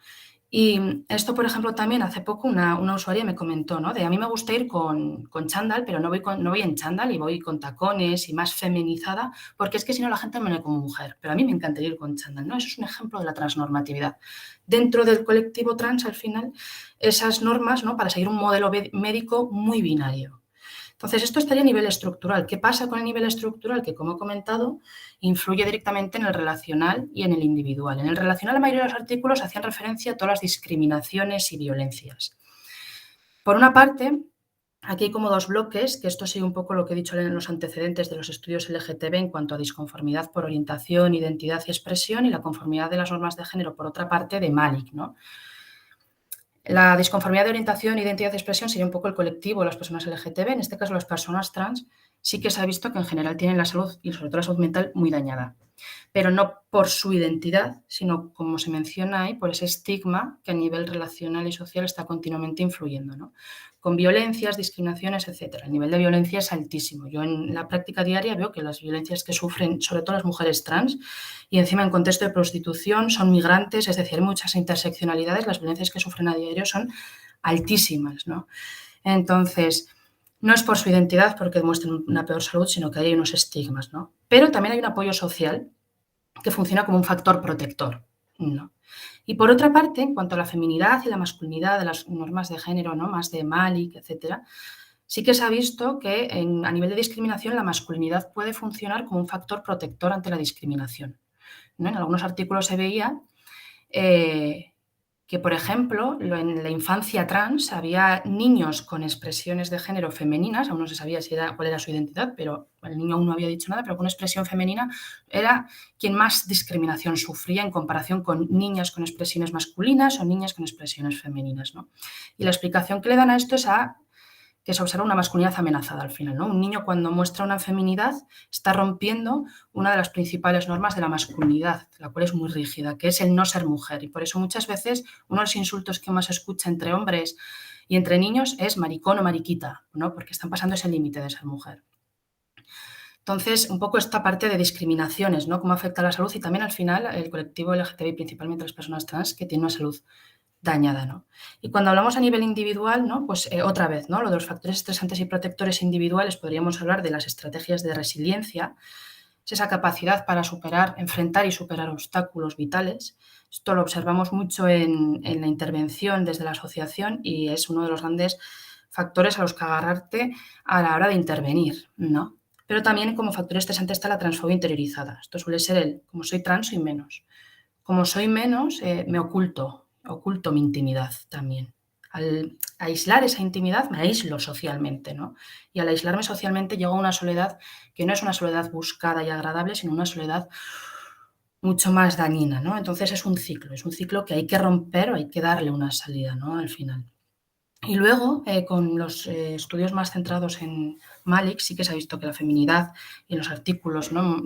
Y esto, por ejemplo, también hace poco una usuaria me comentó, ¿no? De a mí me gusta ir con chándal, pero no voy en chándal y voy con tacones y más feminizada, porque es que si no la gente me ve como mujer. Pero a mí me encantaría ir con chándal, ¿no? Eso es un ejemplo de la transnormatividad. Dentro del colectivo trans, al final, esas normas, ¿no? Para seguir un modelo médico muy binario. Entonces, esto estaría a nivel estructural. ¿Qué pasa con el nivel estructural? Que, como he comentado, influye directamente en el relacional y en el individual. En el relacional, la mayoría de los artículos hacían referencia a todas las discriminaciones y violencias. Por una parte, aquí hay como dos bloques, que esto sigue un poco lo que he dicho en los antecedentes de los estudios LGTB en cuanto a disconformidad por orientación, identidad y expresión, y la conformidad de las normas de género, por otra parte, de Malik, ¿no? La disconformidad de orientación, identidad y expresión sería un poco el colectivo de las personas LGTB. En este caso, las personas trans sí que se ha visto que en general tienen la salud y sobre todo la salud mental muy dañada, pero no por su identidad, sino, como se menciona ahí, por ese estigma que a nivel relacional y social está continuamente influyendo, ¿no? Con violencias, discriminaciones, etc. El nivel de violencia es altísimo. Yo en la práctica diaria veo que las violencias que sufren, sobre todo las mujeres trans, y encima en contexto de prostitución, son migrantes, es decir, hay muchas interseccionalidades, las violencias que sufren a diario son altísimas, ¿no? Entonces, no es por su identidad porque demuestren una peor salud, sino que hay unos estigmas, ¿no? Pero también hay un apoyo social que funciona como un factor protector, ¿no? Y por otra parte, en cuanto a la feminidad y la masculinidad de las normas de género, ¿no? Más de Malik, etcétera, sí que se ha visto que a nivel de discriminación la masculinidad puede funcionar como un factor protector ante la discriminación, ¿no? En algunos artículos se veía que, por ejemplo, en la infancia trans había niños con expresiones de género femeninas, aún no se sabía cuál era su identidad, pero el niño aún no había dicho nada, pero con expresión femenina era quien más discriminación sufría en comparación con niñas con expresiones masculinas o niñas con expresiones femeninas, ¿no? Y la explicación que le dan a esto es que se observa una masculinidad amenazada al final, ¿no? Un niño cuando muestra una feminidad está rompiendo una de las principales normas de la masculinidad, la cual es muy rígida, que es el no ser mujer. Y por eso muchas veces uno de los insultos que más se escucha entre hombres y entre niños es maricón o mariquita, ¿no? Porque están pasando ese límite de ser mujer. Entonces, un poco esta parte de discriminaciones, ¿no? Cómo afecta a la salud y también al final el colectivo LGTBI, principalmente las personas trans, que tienen una salud dañada, ¿no? Y cuando hablamos a nivel individual, ¿no? Pues otra vez, ¿no? Lo de los factores estresantes y protectores individuales, podríamos hablar de las estrategias de resiliencia, es esa capacidad para enfrentar y superar obstáculos vitales. Esto lo observamos mucho en la intervención desde la asociación y es uno de los grandes factores a los que agarrarte a la hora de intervenir, ¿no? Pero también como factor estresante está la transfobia interiorizada. Esto suele ser como soy trans, soy menos. Como soy menos, me oculto mi intimidad también. Al aislar esa intimidad me aíslo socialmente, ¿no? Y al aislarme socialmente llego a una soledad que no es una soledad buscada y agradable, sino una soledad mucho más dañina, ¿no? Entonces es un ciclo que hay que romper o hay que darle una salida, ¿no? Al final. Y luego, con los estudios más centrados en Malik, sí que se ha visto que la feminidad y en los artículos, ¿no?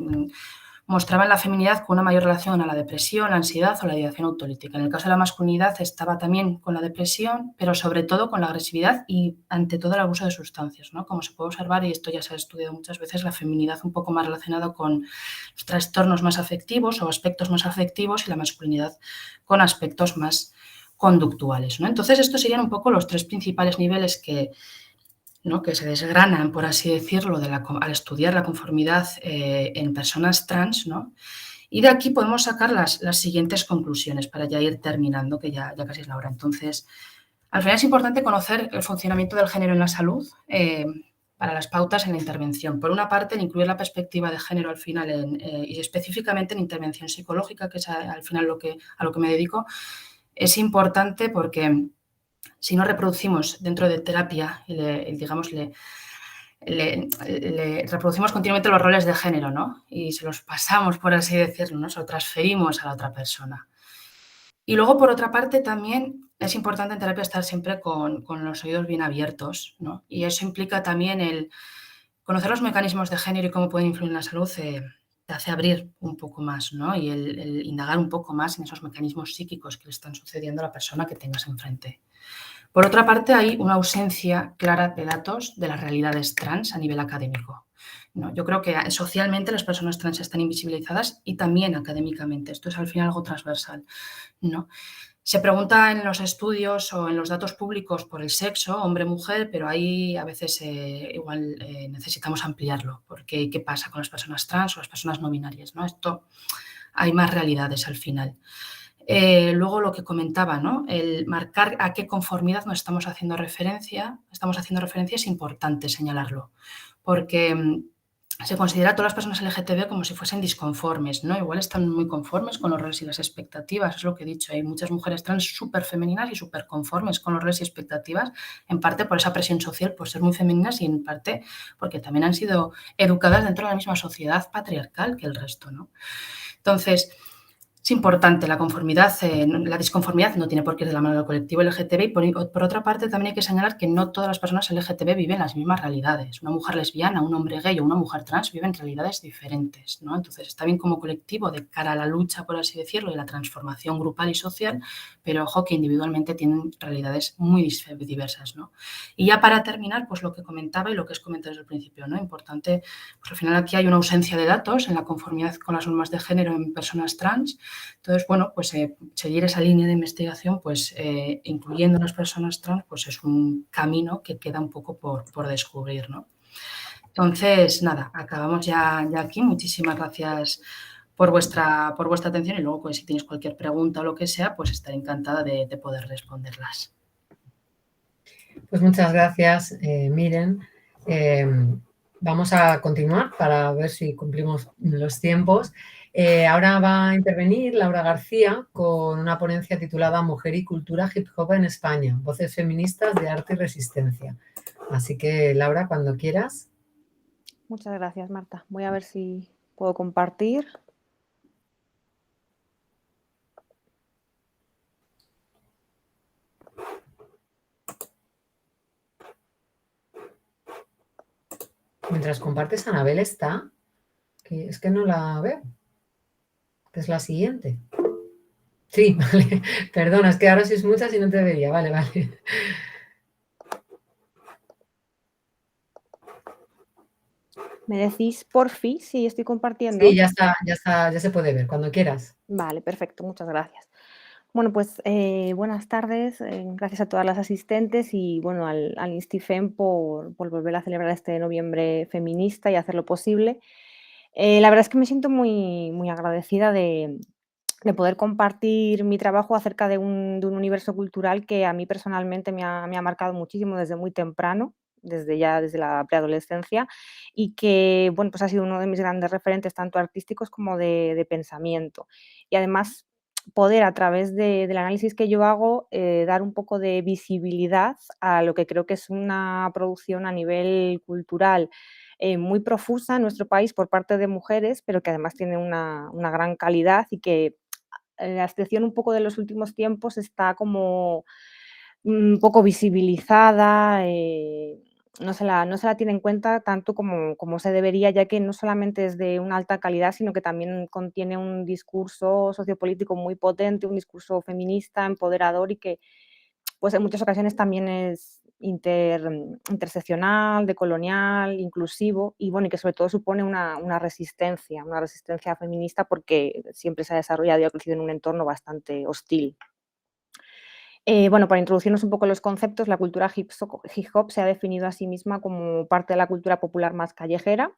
Mostraban la feminidad con una mayor relación a la depresión, la ansiedad o la ideación autolítica. En el caso de la masculinidad estaba también con la depresión, pero sobre todo con la agresividad y ante todo el abuso de sustancias, ¿no? Como se puede observar, y esto ya se ha estudiado muchas veces, la feminidad un poco más relacionada con los trastornos más afectivos o aspectos más afectivos y la masculinidad con aspectos más conductuales, ¿no? Entonces, estos serían un poco los tres principales niveles que se desgranan, por así decirlo, al estudiar la conformidad en personas trans, ¿no? Y de aquí podemos sacar las siguientes conclusiones para ya ir terminando, que ya casi es la hora. Entonces, al final es importante conocer el funcionamiento del género en la salud para las pautas en la intervención. Por una parte, el incluir la perspectiva de género al final y específicamente en intervención psicológica, que es al final a lo que me dedico, es importante porque si no reproducimos dentro de terapia, reproducimos continuamente los roles de género, ¿no? Y se los pasamos, por así decirlo, ¿no? Se lo transferimos a la otra persona. Y luego, por otra parte, también es importante en terapia estar siempre con los oídos bien abiertos, ¿no? Y eso implica también el conocer los mecanismos de género y cómo pueden influir en la salud te hace abrir un poco más, ¿no? Y el indagar un poco más en esos mecanismos psíquicos que le están sucediendo a la persona que tengas enfrente. Por otra parte, hay una ausencia clara de datos de las realidades trans a nivel académico, ¿no? Yo creo que socialmente las personas trans están invisibilizadas y también académicamente. Esto es al final algo transversal, ¿no? Se pregunta en los estudios o en los datos públicos por el sexo, hombre-mujer, pero ahí a veces igual necesitamos ampliarlo, porque ¿qué pasa con las personas trans o las personas no binarias, ¿no? Esto hay más realidades al final. Luego lo que comentaba, ¿no? El marcar a qué conformidad nos estamos haciendo referencia es importante señalarlo, porque se considera a todas las personas LGTB como si fuesen disconformes, ¿no? Igual están muy conformes con los roles y las expectativas, es lo que he dicho, hay muchas mujeres trans súper femeninas y súper conformes con los roles y expectativas, en parte por esa presión social, por ser muy femeninas y en parte porque también han sido educadas dentro de la misma sociedad patriarcal que el resto, ¿no? Entonces, es importante la conformidad, la disconformidad no tiene por qué ir de la mano del colectivo LGTB y por otra parte también hay que señalar que no todas las personas LGTB viven las mismas realidades. Una mujer lesbiana, un hombre gay o una mujer trans viven realidades diferentes, ¿no? Entonces está bien como colectivo de cara a la lucha, por así decirlo, y la transformación grupal y social, pero ojo que individualmente tienen realidades muy diversas, ¿no? Y ya para terminar, pues lo que comentaba y lo que es comentado desde el principio, ¿no? Importante, pues al final aquí hay una ausencia de datos en la conformidad con las normas de género en personas trans. Entonces, bueno, pues seguir esa línea de investigación, pues incluyendo a las personas trans, pues es un camino que queda un poco por descubrir, ¿no? Entonces, nada, acabamos ya aquí. Muchísimas gracias por vuestra atención y luego, pues si tienes cualquier pregunta o lo que sea, pues estaré encantada de poder responderlas. Pues muchas gracias, Miren. Vamos a continuar para ver si cumplimos los tiempos. Ahora va a intervenir Laura García con una ponencia titulada Mujer y cultura hip hop en España, voces feministas de arte y resistencia. Así que, Laura, cuando quieras. Muchas gracias, Marta. Voy a ver si puedo compartir. Mientras compartes, Anabel está, que es que no la veo, que es la siguiente. Sí, vale, perdona, es que ahora sois muchas y no te veía, vale. ¿Me decís por fin si estoy compartiendo? Sí, ya está, ya se puede ver, cuando quieras. Vale, perfecto, muchas gracias. Bueno, pues buenas tardes, gracias a todas las asistentes y bueno, al INSTIFEM por volver a celebrar este noviembre feminista y hacerlo posible. La verdad es que me siento muy agradecida de poder compartir mi trabajo acerca de un universo cultural que a mí personalmente me ha marcado muchísimo desde muy temprano, desde la preadolescencia, y que, bueno, pues ha sido uno de mis grandes referentes, tanto artísticos como de pensamiento. Y además, poder a través del análisis que yo hago, dar un poco de visibilidad a lo que creo que es una producción a nivel cultural muy profusa en nuestro país por parte de mujeres, pero que además tiene una gran calidad y que la excepción un poco de los últimos tiempos está como un poco visibilizada, no se la tiene en cuenta tanto como se debería, ya que no solamente es de una alta calidad, sino que también contiene un discurso sociopolítico muy potente, un discurso feminista, empoderador y que pues en muchas ocasiones también es interseccional, decolonial, inclusivo y bueno, y que sobre todo supone una resistencia feminista porque siempre se ha desarrollado y ha crecido en un entorno bastante hostil. Bueno, para introducirnos un poco en los conceptos, la cultura hip hop se ha definido a sí misma como parte de la cultura popular más callejera,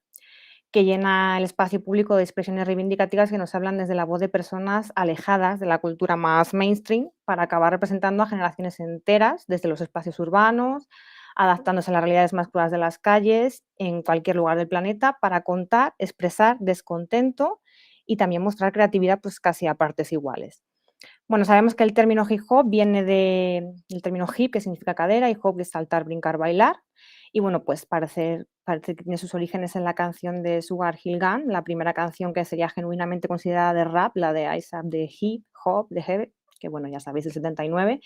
que llena el espacio público de expresiones reivindicativas que nos hablan desde la voz de personas alejadas de la cultura más mainstream para acabar representando a generaciones enteras desde los espacios urbanos, adaptándose a las realidades más crudas de las calles en cualquier lugar del planeta para contar, expresar descontento y también mostrar creatividad pues casi a partes iguales. Bueno, sabemos que el término hip hop viene del término hip, que significa cadera, y hop, que es saltar, brincar, bailar. Y bueno, pues parece que tiene sus orígenes en la canción de Sugar Hill Gang, la primera canción que sería genuinamente considerada de rap, la de Ice Up de Hip Hop, de Heavy, que bueno, ya sabéis, el 79.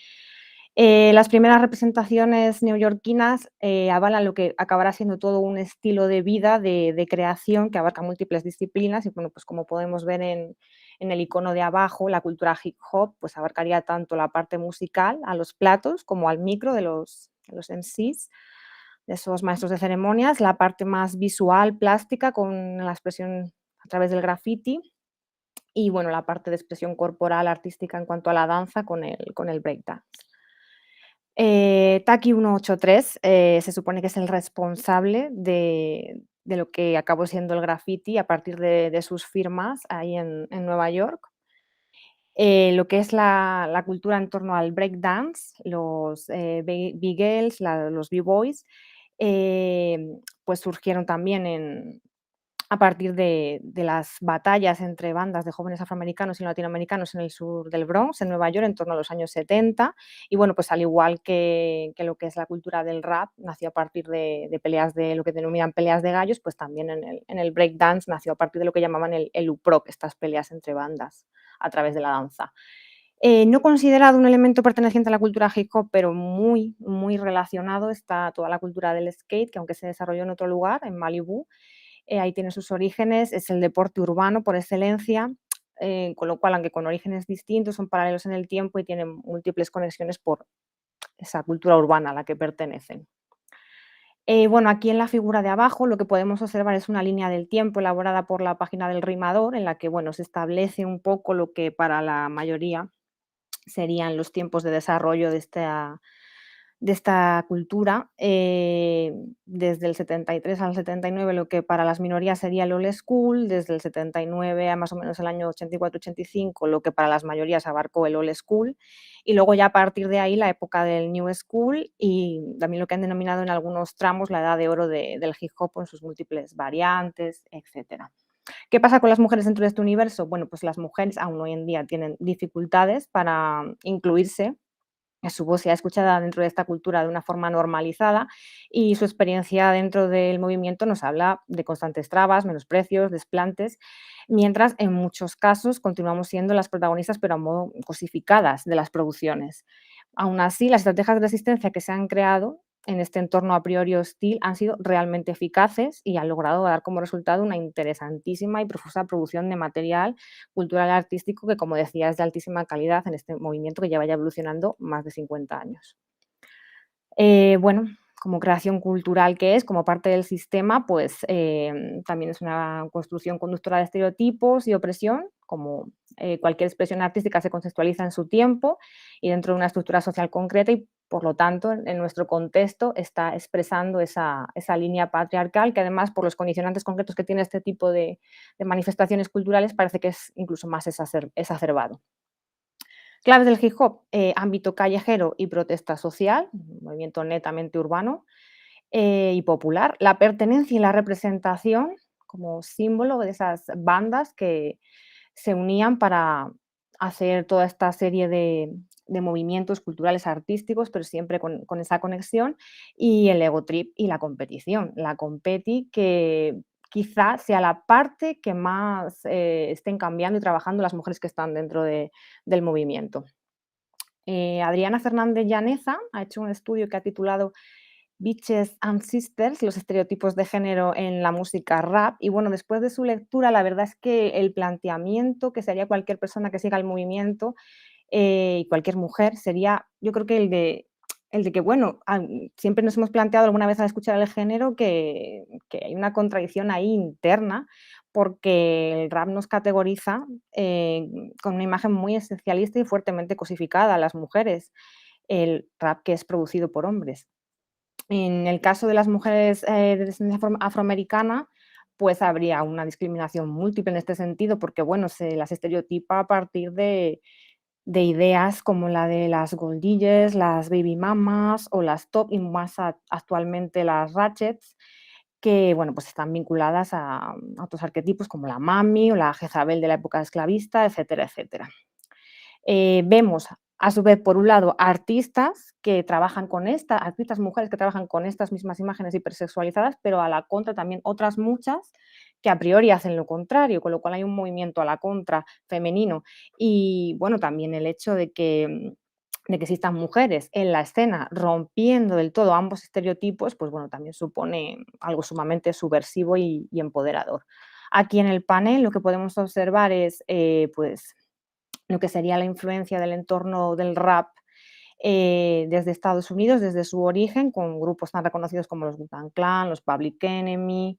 Las primeras representaciones neoyorquinas avalan lo que acabará siendo todo un estilo de vida, de creación que abarca múltiples disciplinas y, bueno, pues como podemos ver en el icono de abajo, la cultura hip hop pues abarcaría tanto la parte musical, a los platos, como al micro de los MCs, de esos maestros de ceremonias, la parte más visual, plástica, con la expresión a través del graffiti y, bueno, la parte de expresión corporal, artística en cuanto a la danza con el breakdance. Taki 183 se supone que es el responsable de lo que acabó siendo el graffiti a partir de sus firmas ahí en Nueva York. Lo que es la cultura en torno al breakdance, los B-girls, los B-boys, pues surgieron también a partir de las batallas entre bandas de jóvenes afroamericanos y latinoamericanos en el sur del Bronx, en Nueva York, en torno a los años 70. Y bueno, pues al igual que lo que es la cultura del rap, nació a partir de peleas de lo que denominan peleas de gallos, pues también en el breakdance nació a partir de lo que llamaban el UPROC, estas peleas entre bandas a través de la danza. No considerado un elemento perteneciente a la cultura hip hop, pero muy, muy relacionado está toda la cultura del skate, que aunque se desarrolló en otro lugar, en Malibú, ahí tiene sus orígenes, es el deporte urbano por excelencia, con lo cual, aunque con orígenes distintos, son paralelos en el tiempo y tienen múltiples conexiones por esa cultura urbana a la que pertenecen. Bueno, aquí en la figura de abajo lo que podemos observar es una línea del tiempo elaborada por la página del rimador, en la que, bueno, se establece un poco lo que para la mayoría serían los tiempos de desarrollo de esta cultura, desde el 73 al 79, lo que para las minorías sería el old school, desde el 79 a más o menos el año 84-85, lo que para las mayorías abarcó el old school, y luego ya a partir de ahí la época del new school y también lo que han denominado en algunos tramos la edad de oro del hip hop en sus múltiples variantes, etcétera. ¿Qué pasa con las mujeres dentro de este universo? Bueno, pues las mujeres aún hoy en día tienen dificultades para incluirse, que su voz sea escuchada dentro de esta cultura de una forma normalizada y su experiencia dentro del movimiento nos habla de constantes trabas, menosprecios, desplantes, mientras en muchos casos continuamos siendo las protagonistas, pero a modo cosificadas de las producciones. Aún así, las estrategias de resistencia que se han creado en este entorno a priori hostil han sido realmente eficaces y han logrado dar como resultado una interesantísima y profusa producción de material cultural y artístico que, como decía, es de altísima calidad en este movimiento que lleva ya evolucionando más de 50 años. Bueno, como creación cultural que es, como parte del sistema, pues también es una construcción conductora de estereotipos y opresión, como cualquier expresión artística se contextualiza en su tiempo y dentro de una estructura social concreta y por lo tanto en nuestro contexto está expresando esa línea patriarcal que además por los condicionantes concretos que tiene este tipo de manifestaciones culturales parece que es incluso más exacerbado. Claves del hip hop, ámbito callejero y protesta social, un movimiento netamente urbano y popular. La pertenencia y la representación como símbolo de esas bandas que se unían para hacer toda esta serie de movimientos culturales artísticos, pero siempre con esa conexión, y el ego trip y la competición. La competi que quizá sea la parte que más estén cambiando y trabajando las mujeres que están dentro del movimiento. Adriana Fernández Llaneza ha hecho un estudio que ha titulado Bitches and Sisters, los estereotipos de género en la música rap. Y bueno, después de su lectura, la verdad es que el planteamiento que sería cualquier persona que siga el movimiento y cualquier mujer sería, yo creo que el de que, bueno, siempre nos hemos planteado alguna vez al escuchar el género que hay una contradicción ahí interna, porque el rap nos categoriza con una imagen muy esencialista y fuertemente cosificada a las mujeres, el rap que es producido por hombres. En el caso de las mujeres de descendencia afroamericana, pues habría una discriminación múltiple en este sentido, porque bueno, se las estereotipa a partir de ideas como la de las gold diggers, las baby mamas o las top y más actualmente las ratchets, que bueno, pues están vinculadas a otros arquetipos como la mami o la Jezabel de la época esclavista, etcétera, etcétera. Vemos a su vez, por un lado, artistas que trabajan con artistas mujeres que trabajan con estas mismas imágenes hipersexualizadas, pero a la contra también otras muchas que a priori hacen lo contrario, con lo cual hay un movimiento a la contra femenino. Y bueno, también el hecho de que de que existan mujeres en la escena rompiendo del todo ambos estereotipos, pues bueno, también supone algo sumamente subversivo y empoderador. Aquí en el panel lo que podemos observar es pues lo que sería la influencia del entorno del rap desde Estados Unidos, desde su origen, con grupos tan reconocidos como los Wu-Tang Clan, los Public Enemy.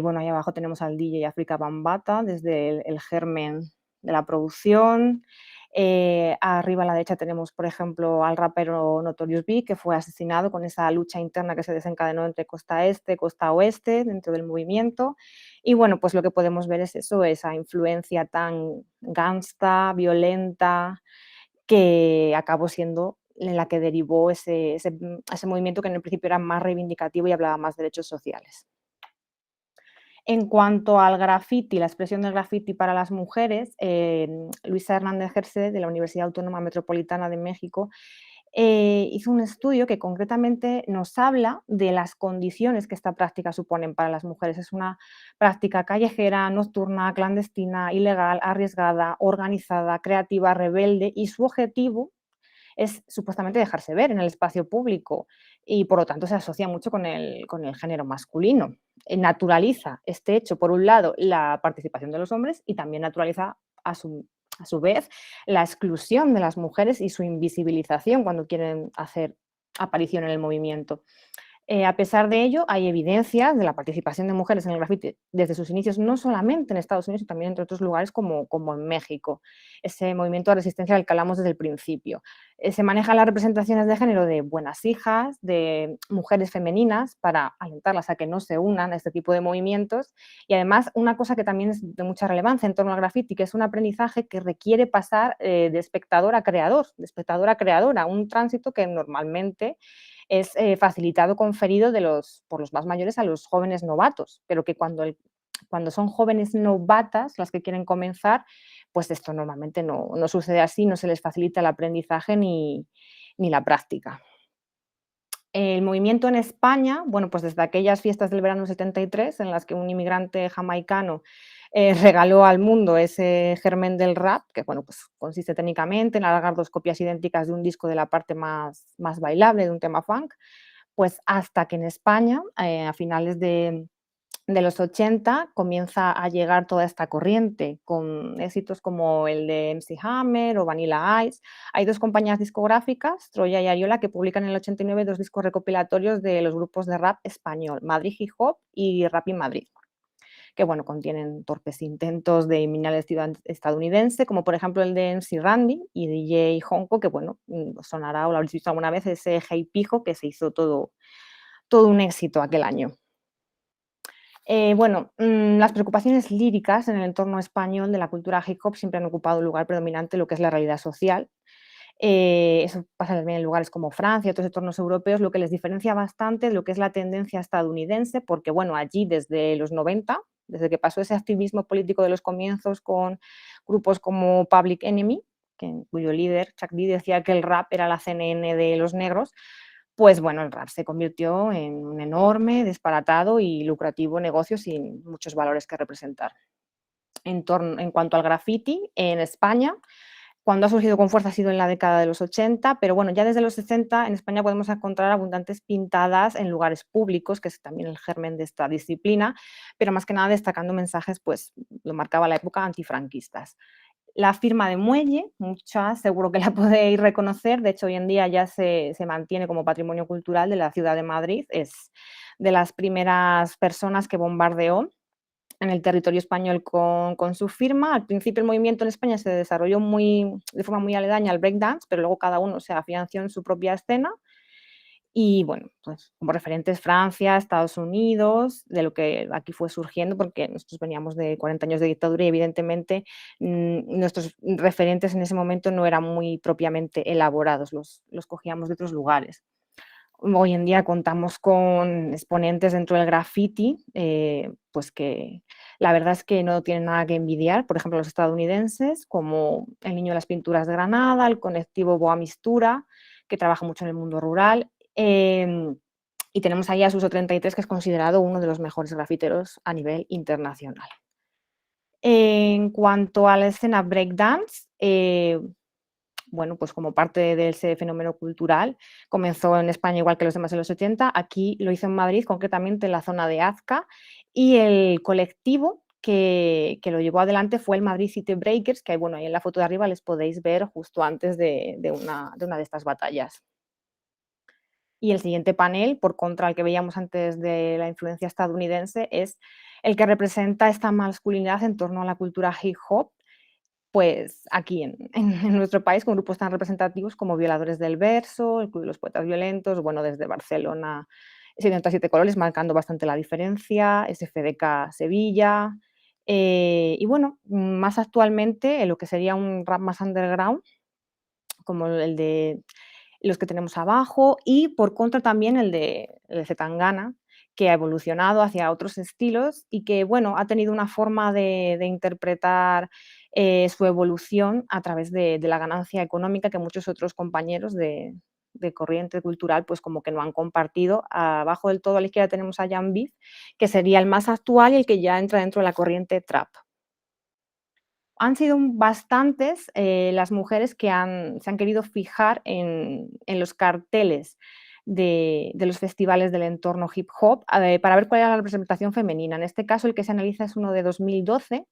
Bueno, ahí abajo tenemos al DJ Afrika Bambaataa, desde el germen de la producción. Arriba a la derecha tenemos, por ejemplo, al rapero Notorious Big, que fue asesinado con esa lucha interna que se desencadenó entre costa este, costa oeste, dentro del movimiento. Y bueno, pues lo que podemos ver es eso, esa influencia tan gangsta, violenta, que acabó siendo en la que derivó ese movimiento que en el principio era más reivindicativo y hablaba más de derechos sociales. En cuanto al graffiti, la expresión del graffiti para las mujeres, Luisa Hernández Gerse, de la Universidad Autónoma Metropolitana de México, hizo un estudio que concretamente nos habla de las condiciones que esta práctica suponen para las mujeres. Es una práctica callejera, nocturna, clandestina, ilegal, arriesgada, organizada, creativa, rebelde, y su objetivo es supuestamente dejarse ver en el espacio público y por lo tanto se asocia mucho con el género masculino. Naturaliza este hecho, por un lado, la participación de los hombres y también naturaliza a su vez la exclusión de las mujeres y su invisibilización cuando quieren hacer aparición en el movimiento. A pesar de ello, hay evidencias de la participación de mujeres en el graffiti desde sus inicios, no solamente en Estados Unidos, sino también entre otros lugares como en México. Ese movimiento de resistencia del que hablamos desde el principio. Se manejan las representaciones de género de buenas hijas, de mujeres femeninas, para alentarlas a que no se unan a este tipo de movimientos. Y además, una cosa que también es de mucha relevancia en torno al graffiti, que es un aprendizaje que requiere pasar de espectador a creador, de espectadora a creadora, un tránsito que normalmente es facilitado, conferido por los más mayores a los jóvenes novatos, pero que cuando son jóvenes novatas las que quieren comenzar, pues esto normalmente no sucede así, no se les facilita el aprendizaje ni la práctica. El movimiento en España, bueno, pues desde aquellas fiestas del verano 73, en las que un inmigrante jamaicano regaló al mundo ese germen del rap, que bueno, pues consiste técnicamente en alargar dos copias idénticas de un disco de la parte más bailable de un tema funk, pues hasta que en España, a finales de los 80, comienza a llegar toda esta corriente, con éxitos como el de MC Hammer o Vanilla Ice. Hay dos compañías discográficas, Troya y Ariola, que publican en el 89 dos discos recopilatorios de los grupos de rap español, Madrid Hip Hop y Rap in Madrid, que bueno, contienen torpes intentos de imitar el estilo estadounidense, como por ejemplo el de MC Randy y DJ Honko, que bueno, sonará o lo habréis visto alguna vez, ese Hey Pijo, que se hizo todo un éxito aquel año. Bueno, las preocupaciones líricas en el entorno español de la cultura hip hop siempre han ocupado un lugar predominante en lo que es la realidad social. Eso pasa también en lugares como Francia y otros entornos europeos, lo que les diferencia bastante de lo que es la tendencia estadounidense, porque bueno, allí desde los 90, desde que pasó ese activismo político de los comienzos con grupos como Public Enemy, cuyo líder Chuck D decía que el rap era la CNN de los negros, pues bueno, el rap se convirtió en un enorme, disparatado y lucrativo negocio sin muchos valores que representar. En cuanto al graffiti, en España, cuando ha surgido con fuerza ha sido en la década de los 80, pero bueno, ya desde los 60 en España podemos encontrar abundantes pintadas en lugares públicos, que es también el germen de esta disciplina, pero más que nada destacando mensajes, pues lo marcaba la época, antifranquistas. La firma de Muelle, muchas seguro que la podéis reconocer, de hecho hoy en día ya se mantiene como patrimonio cultural de la ciudad de Madrid, es de las primeras personas que bombardeó en el territorio español con su firma. Al principio el movimiento en España se desarrolló de forma muy aledaña al breakdance, pero luego cada uno se afianzó en su propia escena. Y bueno, pues como referentes Francia, Estados Unidos, de lo que aquí fue surgiendo, porque nosotros veníamos de 40 años de dictadura y evidentemente nuestros referentes en ese momento no eran muy propiamente elaborados, los cogíamos de otros lugares. Hoy en día contamos con exponentes dentro del graffiti, pues que la verdad es que no tienen nada que envidiar, por ejemplo, los estadounidenses, como el Niño de las Pinturas de Granada, el colectivo Boa Mistura, que trabaja mucho en el mundo rural, y tenemos ahí a Suso 33, que es considerado uno de los mejores grafiteros a nivel internacional. En cuanto a la escena breakdance, bueno, pues como parte de ese fenómeno cultural. Comenzó en España igual que los demás en los 80, aquí lo hizo en Madrid, concretamente en la zona de Azca, y el colectivo que lo llevó adelante fue el Madrid City Breakers, que bueno, ahí en la foto de arriba les podéis ver justo antes de una de estas batallas. Y el siguiente panel, por contra el que veíamos antes de la influencia estadounidense, es el que representa esta masculinidad en torno a la cultura hip hop, pues aquí en nuestro país, con grupos tan representativos como Violadores del Verso, el Club de los Poetas Violentos, bueno, desde Barcelona, 77 Colores, marcando bastante la diferencia, SFDK Sevilla, y bueno, más actualmente, en lo que sería un rap más underground, como el de los que tenemos abajo, y por contra también el de Zetangana, que ha evolucionado hacia otros estilos y que, bueno, ha tenido una forma de interpretar su evolución a través de la ganancia económica que muchos otros compañeros de corriente cultural, pues como que no han compartido. Abajo del todo a la izquierda tenemos a Jan Beef, que sería el más actual y el que ya entra dentro de la corriente trap. Han sido bastantes las mujeres que se han querido fijar en los carteles de los festivales del entorno hip hop para ver cuál era la representación femenina. En este caso, el que se analiza es uno de 2012,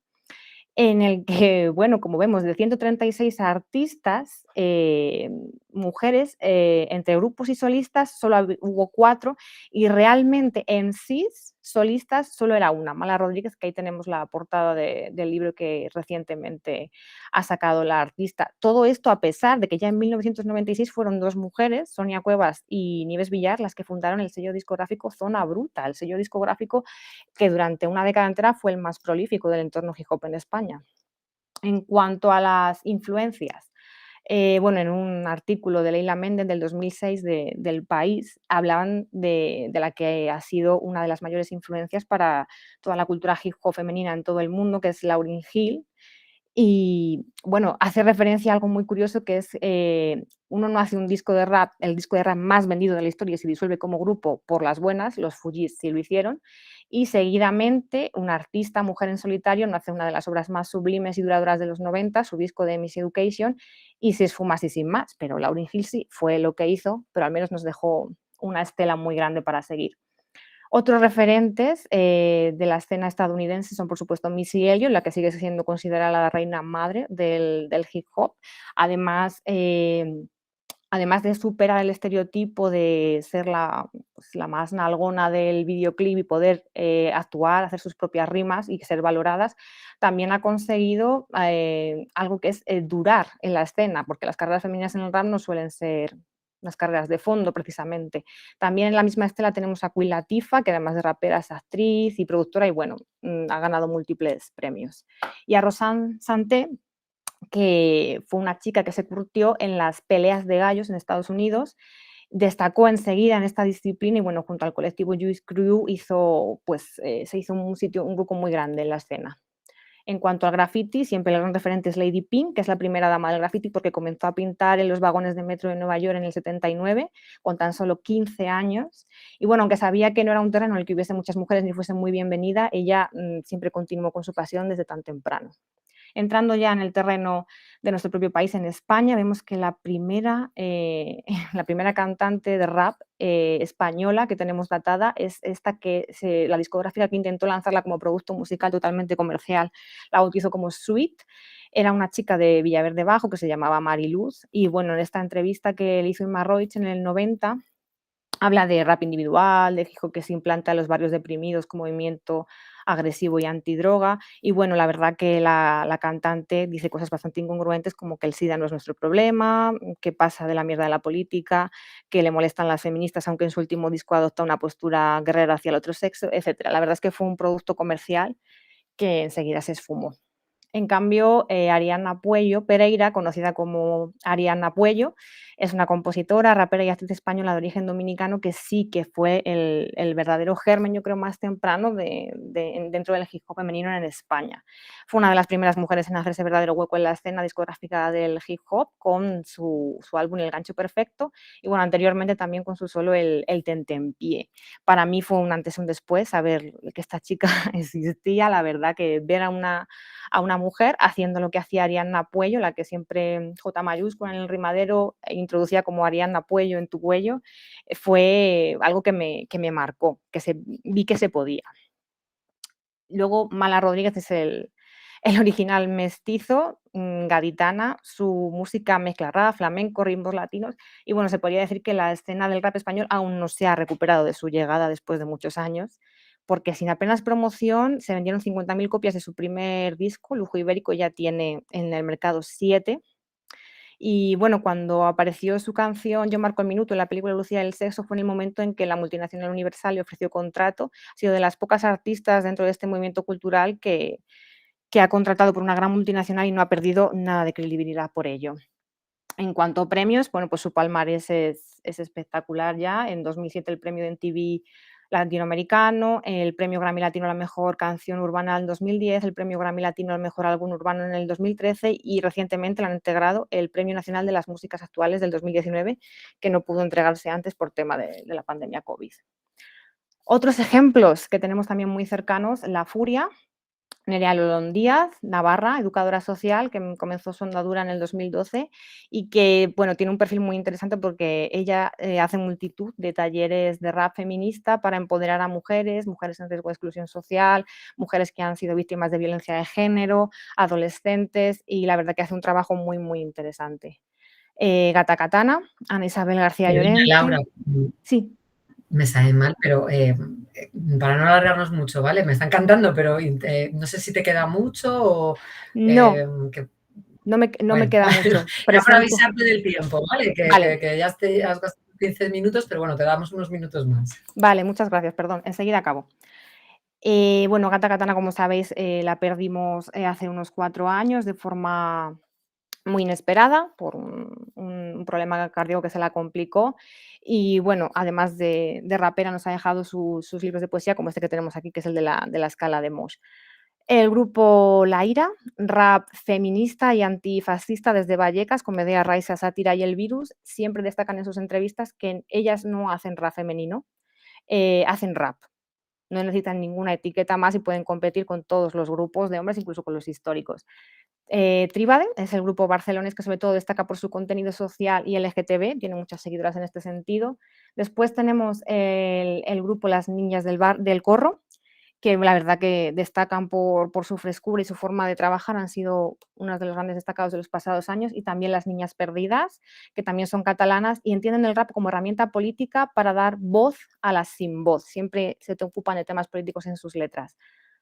en el que, bueno, como vemos, de 136 artistas, mujeres, entre grupos y solistas solo hubo 4, y realmente en sí, solistas, solo era una, Mala Rodríguez, que ahí tenemos la portada del libro que recientemente ha sacado la artista. Todo esto a pesar de que ya en 1996 fueron 2 mujeres, Sonia Cuevas y Nieves Villar, las que fundaron el sello discográfico Zona Bruta, el sello discográfico que durante una década entera fue el más prolífico del entorno hip hop en España. En cuanto a las influencias, bueno, en un artículo de Leila Méndez del 2006 del País, hablaban de la que ha sido una de las mayores influencias para toda la cultura hip hop femenina en todo el mundo, que es Lauryn Hill. Y bueno, hace referencia a algo muy curioso que es, uno no hace un disco de rap, el disco de rap más vendido de la historia y se disuelve como grupo por las buenas, los Fugees sí lo hicieron, y seguidamente una artista, mujer en solitario, no hace una de las obras más sublimes y duradoras de los 90, su disco de Miss Education, y se esfuma así sin más, pero Lauryn Hill sí fue lo que hizo, pero al menos nos dejó una estela muy grande para seguir. Otros referentes de la escena estadounidense son, por supuesto, Missy Elliott, la que sigue siendo considerada la reina madre del hip hop. Además, además de superar el estereotipo de ser pues, la más nalgona del videoclip y poder actuar, hacer sus propias rimas y ser valoradas, también ha conseguido algo que es durar en la escena, porque las carreras femeninas en el rap no suelen ser las carreras de fondo, precisamente. También en la misma estela tenemos a Queen Latifah, que además de rapera es actriz y productora y, bueno, ha ganado múltiples premios. Y a Rosanne Santé, que fue una chica que se curtió en las peleas de gallos en Estados Unidos, destacó enseguida en esta disciplina y, bueno, junto al colectivo Juice Crew se hizo un grupo muy grande en la escena. En cuanto al graffiti, siempre el gran referente es Lady Pink, que es la primera dama del graffiti porque comenzó a pintar en los vagones de metro de Nueva York en el 79, con tan solo 15 años. Y bueno, aunque sabía que no era un terreno en el que hubiese muchas mujeres ni fuese muy bienvenida, ella siempre continuó con su pasión desde tan temprano. Entrando ya en el terreno de nuestro propio país, en España, vemos que la primera cantante de rap española que tenemos datada es esta la discográfica que intentó lanzarla como producto musical totalmente comercial, la bautizó como Sweet. Era una chica de Villaverde Bajo que se llamaba Mariluz y, bueno, en esta entrevista que le hizo Inma Roig en el 90, habla de rap individual, de que se implanta en los barrios deprimidos como movimiento agresivo y antidroga. Y bueno, la verdad que la cantante dice cosas bastante incongruentes como que el SIDA no es nuestro problema, que pasa de la mierda de la política, que le molestan las feministas, aunque en su último disco adopta una postura guerrera hacia el otro sexo, etc. La verdad es que fue un producto comercial que enseguida se esfumó. En cambio, Ariana Puello Pereira, conocida como Ariana Puello, Es una compositora, rapera y actriz española de origen dominicano que sí que fue el verdadero germen, yo creo, más temprano dentro del hip hop femenino en España. Fue una de las primeras mujeres en hacerse verdadero hueco en la escena discográfica del hip hop con su álbum El Gancho Perfecto y bueno, anteriormente también con su solo el Tentempié. Para mí fue un antes y un después saber que esta chica existía, la verdad que ver a una mujer haciendo lo que hacía Ariadna Puello, la que siempre J mayúscula en el rimadero introducía como Ariadna Puello en tu cuello, fue algo que me marcó, vi que se podía. Luego Mala Rodríguez es el original mestizo, gaditana, su música mezcla rap, flamenco, ritmos latinos y bueno, se podría decir que la escena del rap español aún no se ha recuperado de su llegada después de muchos años, porque sin apenas promoción se vendieron 50.000 copias de su primer disco, Lujo Ibérico ya tiene en el mercado 7. Y bueno, cuando apareció su canción Yo marco el minuto en la película Lucía del sexo fue en el momento en que la multinacional Universal le ofreció contrato. Ha sido de las pocas artistas dentro de este movimiento cultural que ha contratado por una gran multinacional y no ha perdido nada de credibilidad por ello. En cuanto a premios, bueno, pues su palmarés es espectacular ya. En 2007 el premio de MTV latinoamericano, el premio Grammy Latino a la mejor canción urbana en 2010, el premio Grammy Latino al mejor álbum urbano en el 2013 y recientemente le han integrado el Premio Nacional de las Músicas Actuales del 2019, que no pudo entregarse antes por tema de la pandemia COVID. Otros ejemplos que tenemos también muy cercanos, La Furia, Nerea Lolón Díaz, navarra, educadora social, que comenzó su andadura en el 2012 y que, bueno, tiene un perfil muy interesante porque ella hace multitud de talleres de rap feminista para empoderar a mujeres, mujeres en riesgo de exclusión social, mujeres que han sido víctimas de violencia de género, adolescentes y la verdad que hace un trabajo muy, muy interesante. Gata Katana, Ana Isabel García Laura, Llorente. Sí. me sabe mal, pero para no alargarnos mucho, ¿vale? Me está encantando, pero no sé si te queda mucho o... No, que, no me bueno, queda mucho. era para Presento. avisarte del tiempo, ¿vale? Vale. Que ya has gastado 15 minutos, pero bueno, te damos unos minutos más. Vale, muchas gracias, perdón, enseguida acabo. Bueno, Gata Katana, como sabéis, la perdimos hace unos 4 años de forma muy inesperada por un problema cardíaco que se la complicó. Y bueno, además de rapera, nos ha dejado sus libros de poesía, como este que tenemos aquí, que es el de la escala de Mohs. El grupo La Ira, rap feminista y antifascista desde Vallecas, comedia, raíz, sátira y el virus, siempre destacan en sus entrevistas que ellas no hacen rap femenino, hacen rap. No necesitan ninguna etiqueta más y pueden competir con todos los grupos de hombres, incluso con los históricos. Tribade es el grupo barcelonés que sobre todo destaca por su contenido social y LGTB, tiene muchas seguidoras en este sentido. Después tenemos el grupo Las Niñas del Corro, que la verdad que destacan por su frescura y su forma de trabajar, han sido unos de los grandes destacados de los pasados años, y también Las Niñas Perdidas, que también son catalanas y entienden el rap como herramienta política para dar voz a las sin voz. Siempre se te ocupan de temas políticos en sus letras.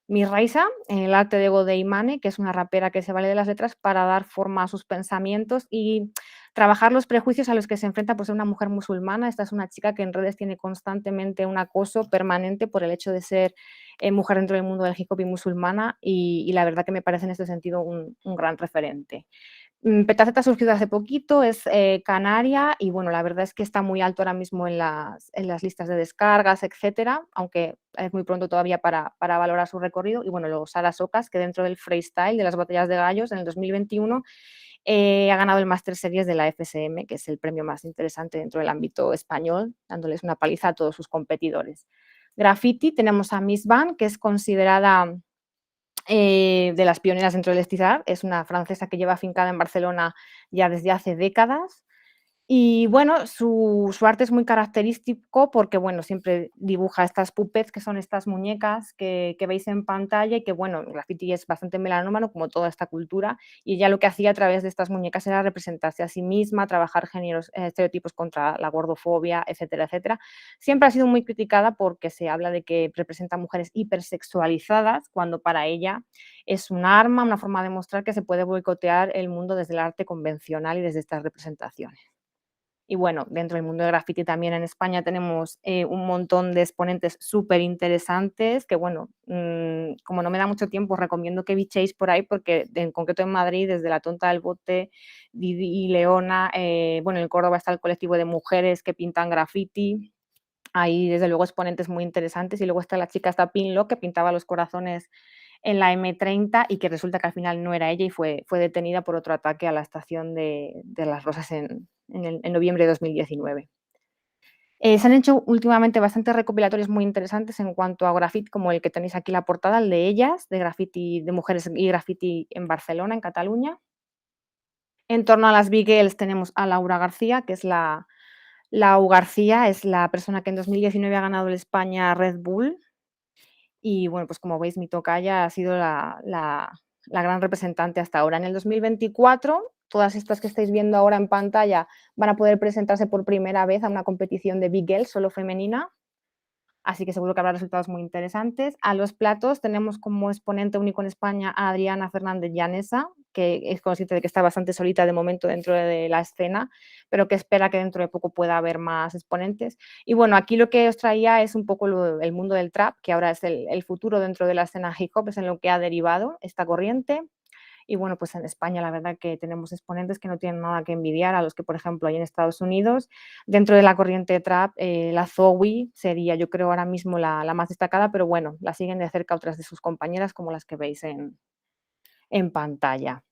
Miss Raisa, en el arte de Ego de Imane, que es una rapera que se vale de las letras para dar forma a sus pensamientos y trabajar los prejuicios a los que se enfrenta por ser una mujer musulmana. Esta es una chica que en redes tiene constantemente un acoso permanente por el hecho de ser mujer dentro del mundo del hip hop y musulmana y la verdad que me parece en este sentido un gran referente. Petaceta ha surgido hace poquito, es canaria y bueno, la verdad es que está muy alto ahora mismo en las listas de descargas, etcétera, aunque es muy pronto todavía para valorar su recorrido. Y bueno, luego Sara Socas, que dentro del freestyle de las batallas de gallos en el 2021 ha ganado el Máster Series de la FSM, que es el premio más interesante dentro del ámbito español, dándoles una paliza a todos sus competidores. Graffiti, tenemos a Miss Van, que es considerada de las pioneras dentro del street art, es una francesa que lleva afincada en Barcelona ya desde hace décadas. Y bueno, su arte es muy característico porque, bueno, siempre dibuja estas puppets, que son estas muñecas que veis en pantalla y que, bueno, el graffiti es bastante melanómano, como toda esta cultura, y ella lo que hacía a través de estas muñecas era representarse a sí misma, trabajar géneros, estereotipos contra la gordofobia, etcétera, etcétera. Siempre ha sido muy criticada porque se habla de que representa mujeres hipersexualizadas, cuando para ella es un arma, una forma de mostrar que se puede boicotear el mundo desde el arte convencional y desde estas representaciones. Y bueno, dentro del mundo del graffiti también en España tenemos un montón de exponentes súper interesantes que, bueno, como no me da mucho tiempo, os recomiendo que bichéis por ahí porque en concreto en Madrid, desde La Tonta del Bote, Didi y Leona, bueno, en Córdoba está el colectivo de mujeres que pintan graffiti. Hay desde luego exponentes muy interesantes y luego está la chica esta Pinlock que pintaba los corazones en la M30 y que resulta que al final no era ella y fue detenida por otro ataque a la estación de Las Rosas en noviembre de 2019. Se han hecho últimamente bastantes recopilatorios muy interesantes en cuanto a graffiti, como el que tenéis aquí la portada, el de ellas, de graffiti de mujeres y graffiti en Barcelona, en Cataluña. En torno a las Big Girls tenemos a Laura García, que es Lau García, es la persona que en 2019 ha ganado el España Red Bull. Y bueno, pues como veis, mi tocaya ha sido la gran representante hasta ahora. En el 2024, todas estas que estáis viendo ahora en pantalla van a poder presentarse por primera vez a una competición de Big Girl, solo femenina, así que seguro que habrá resultados muy interesantes. A los platos tenemos como exponente único en España a Adriana Fernández Llanesa, que es consciente de que está bastante solita de momento dentro de la escena, pero que espera que dentro de poco pueda haber más exponentes. Y bueno, aquí lo que os traía es un poco el mundo del trap, que ahora es el futuro dentro de la escena hip hop, es en lo que ha derivado esta corriente. Y bueno, pues en España la verdad que tenemos exponentes que no tienen nada que envidiar a los que, por ejemplo, hay en Estados Unidos. Dentro de la corriente trap, la Zoe sería, yo creo, ahora mismo la más destacada, pero bueno, la siguen de cerca otras de sus compañeras, como las que veis en pantalla.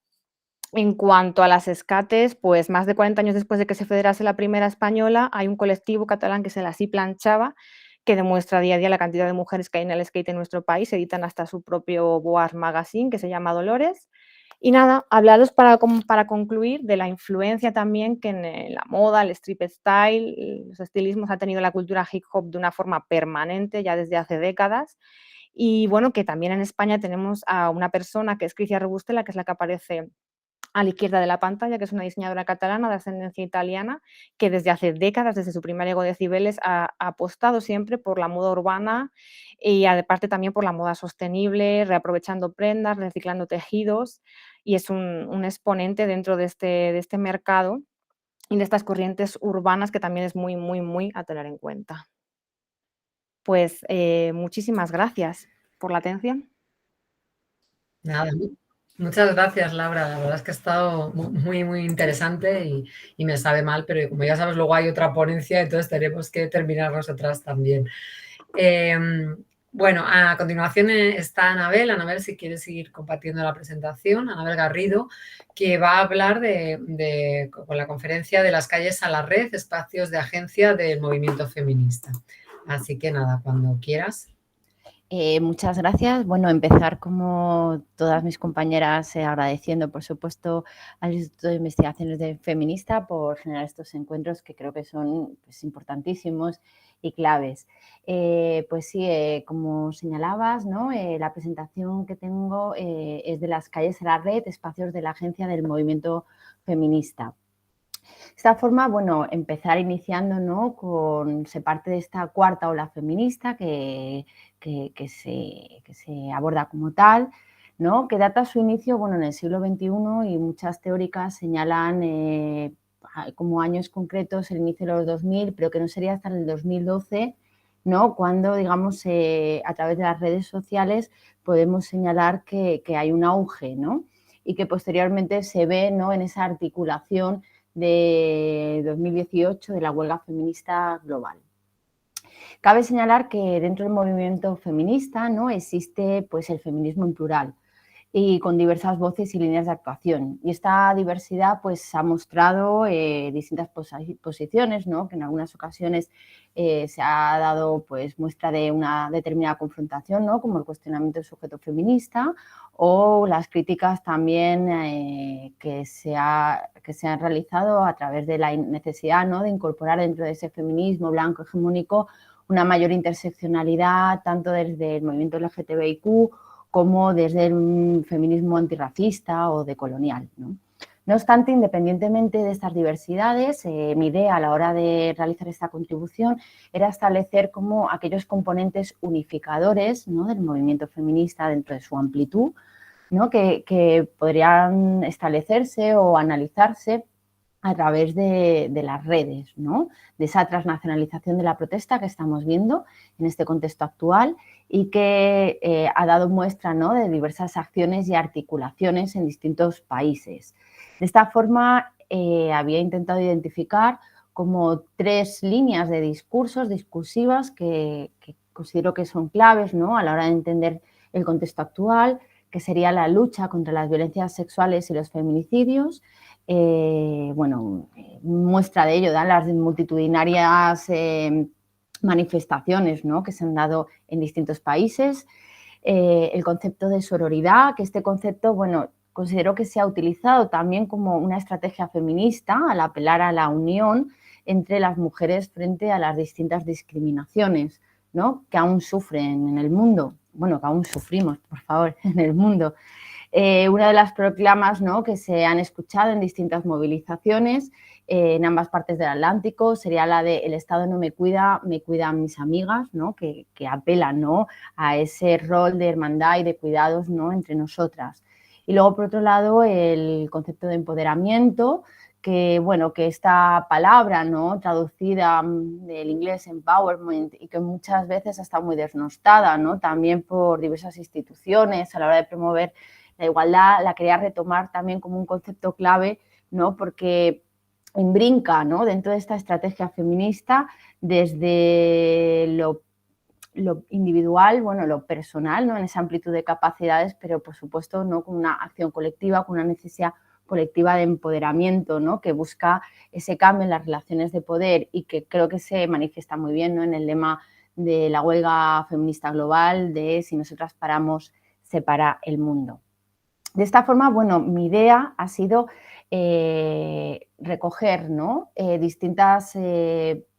En cuanto a las escates, pues más de 40 años después de que se federase la primera española, hay un colectivo catalán que es el Así Planchava, que demuestra día a día la cantidad de mujeres que hay en el skate en nuestro país. Editan hasta su propio Board Magazine, que se llama Dolores. Y nada, hablaros para concluir de la influencia también que en la moda, el street style, los estilismos ha tenido la cultura hip hop de una forma permanente ya desde hace décadas. Y bueno, que también en España tenemos a una persona que es Crisia Robustela, que es la que aparece a la izquierda de la pantalla, que es una diseñadora catalana de ascendencia italiana, que desde hace décadas, desde su primer Ego Decibeles, ha apostado siempre por la moda urbana y aparte también por la moda sostenible, reaprovechando prendas, reciclando tejidos, y es un exponente dentro de este mercado y de estas corrientes urbanas que también es muy, muy, muy a tener en cuenta. Pues muchísimas gracias por la atención. Nada, muchas gracias, Laura. La verdad es que ha estado muy, muy interesante y me sabe mal, pero como ya sabes, luego hay otra ponencia, entonces tenemos que terminar nosotras también. Bueno, a continuación está Anabel. Anabel, si quieres seguir compartiendo la presentación, Anabel Garrido, que va a hablar con la conferencia de las calles a la red, espacios de agencia del movimiento feminista. Así que nada, cuando quieras. Muchas gracias. Bueno, empezar como todas mis compañeras agradeciendo, por supuesto, al Instituto de Investigaciones de Feminista por generar estos encuentros que creo que son pues, importantísimos y claves. Pues sí, como señalabas, ¿no? La presentación que tengo es de las calles a la red, espacios de la agencia del movimiento feminista. De esta forma, bueno, empezar iniciando, ¿no? Se parte de esta cuarta ola feminista que se aborda como tal, ¿no? Que data su inicio, bueno, en el siglo XXI y muchas teóricas señalan como años concretos el inicio de los 2000, pero que no sería hasta el 2012, ¿no? Cuando, digamos, a través de las redes sociales podemos señalar que hay un auge, ¿no? Y que posteriormente se ve, ¿no? En esa articulación de 2018 de la huelga feminista global. Cabe señalar que dentro del movimiento feminista, ¿no? Existe pues, el feminismo en plural y con diversas voces y líneas de actuación. Y esta diversidad pues, ha mostrado distintas posiciones, ¿no? Que en algunas ocasiones se ha dado pues, muestra de una determinada confrontación, ¿no? Como el cuestionamiento del sujeto feminista o las críticas también que se han realizado a través de la necesidad, ¿no? De incorporar dentro de ese feminismo blanco hegemónico una mayor interseccionalidad tanto desde el movimiento LGTBIQ como desde el feminismo antirracista o decolonial, ¿no? No obstante, independientemente de estas diversidades, mi idea a la hora de realizar esta contribución era establecer como aquellos componentes unificadores, ¿no? Del movimiento feminista dentro de su amplitud, ¿no? que podrían establecerse o analizarse a través de las redes, ¿no? De esa transnacionalización de la protesta que estamos viendo en este contexto actual y que ha dado muestra, ¿no?, de diversas acciones y articulaciones en distintos países. De esta forma, había intentado identificar como 3 líneas de discursos discursivas que considero que son claves, ¿no?, a la hora de entender el contexto actual, que sería la lucha contra las violencias sexuales y los feminicidios. Muestra de ello dan las multitudinarias manifestaciones, ¿no?, que se han dado en distintos países. El concepto de sororidad, que este concepto, considero que se ha utilizado también como una estrategia feminista al apelar a la unión entre las mujeres frente a las distintas discriminaciones, ¿no?, que aún sufren en el mundo, que aún sufrimos, por favor, en el mundo. Una de las proclamas, ¿no?, que se han escuchado en distintas movilizaciones en ambas partes del Atlántico sería la de "el Estado no me cuida, me cuidan mis amigas", ¿no?, que apelan, ¿no?, a ese rol de hermandad y de cuidados, ¿no?, entre nosotras. Y luego, por otro lado, el concepto de empoderamiento, que esta palabra, ¿no?, traducida del inglés empowerment y que muchas veces está muy desnostada, ¿no?, también por diversas instituciones a la hora de promover la igualdad, la quería retomar también como un concepto clave, ¿no?, porque imbrinca, ¿no?, dentro de esta estrategia feminista desde lo individual, lo personal, ¿no?, en esa amplitud de capacidades, pero por supuesto, ¿no?, con una acción colectiva, con una necesidad colectiva de empoderamiento, ¿no?, que busca ese cambio en las relaciones de poder y que creo que se manifiesta muy bien, ¿no?, en el lema de la huelga feminista global de "si nosotras paramos, se para el mundo". De esta forma, mi idea ha sido recoger, ¿no?,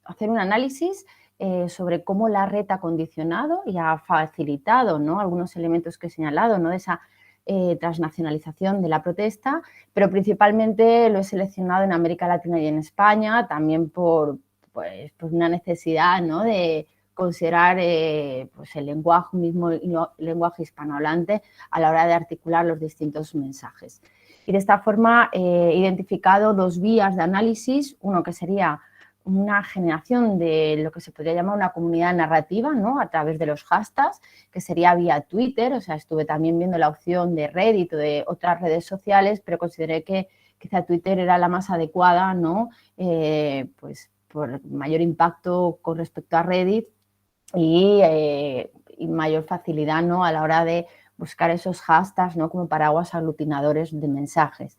hacer un análisis sobre cómo la red ha condicionado y ha facilitado, ¿no?, algunos elementos que he señalado, ¿no?, de esa transnacionalización de la protesta, pero principalmente lo he seleccionado en América Latina y en España, también por una necesidad, ¿no?, de considerar el lenguaje mismo, el lenguaje hispanohablante a la hora de articular los distintos mensajes. Y de esta forma he identificado 2 vías de análisis, uno que sería una generación de lo que se podría llamar una comunidad narrativa, ¿no?, a través de los hashtags, que sería vía Twitter, o sea, estuve también viendo la opción de Reddit o de otras redes sociales, pero consideré que quizá Twitter era la más adecuada, ¿no?, por mayor impacto con respecto a Reddit y mayor facilidad, ¿no?, a la hora de buscar esos hashtags, ¿no?, como paraguas aglutinadores de mensajes.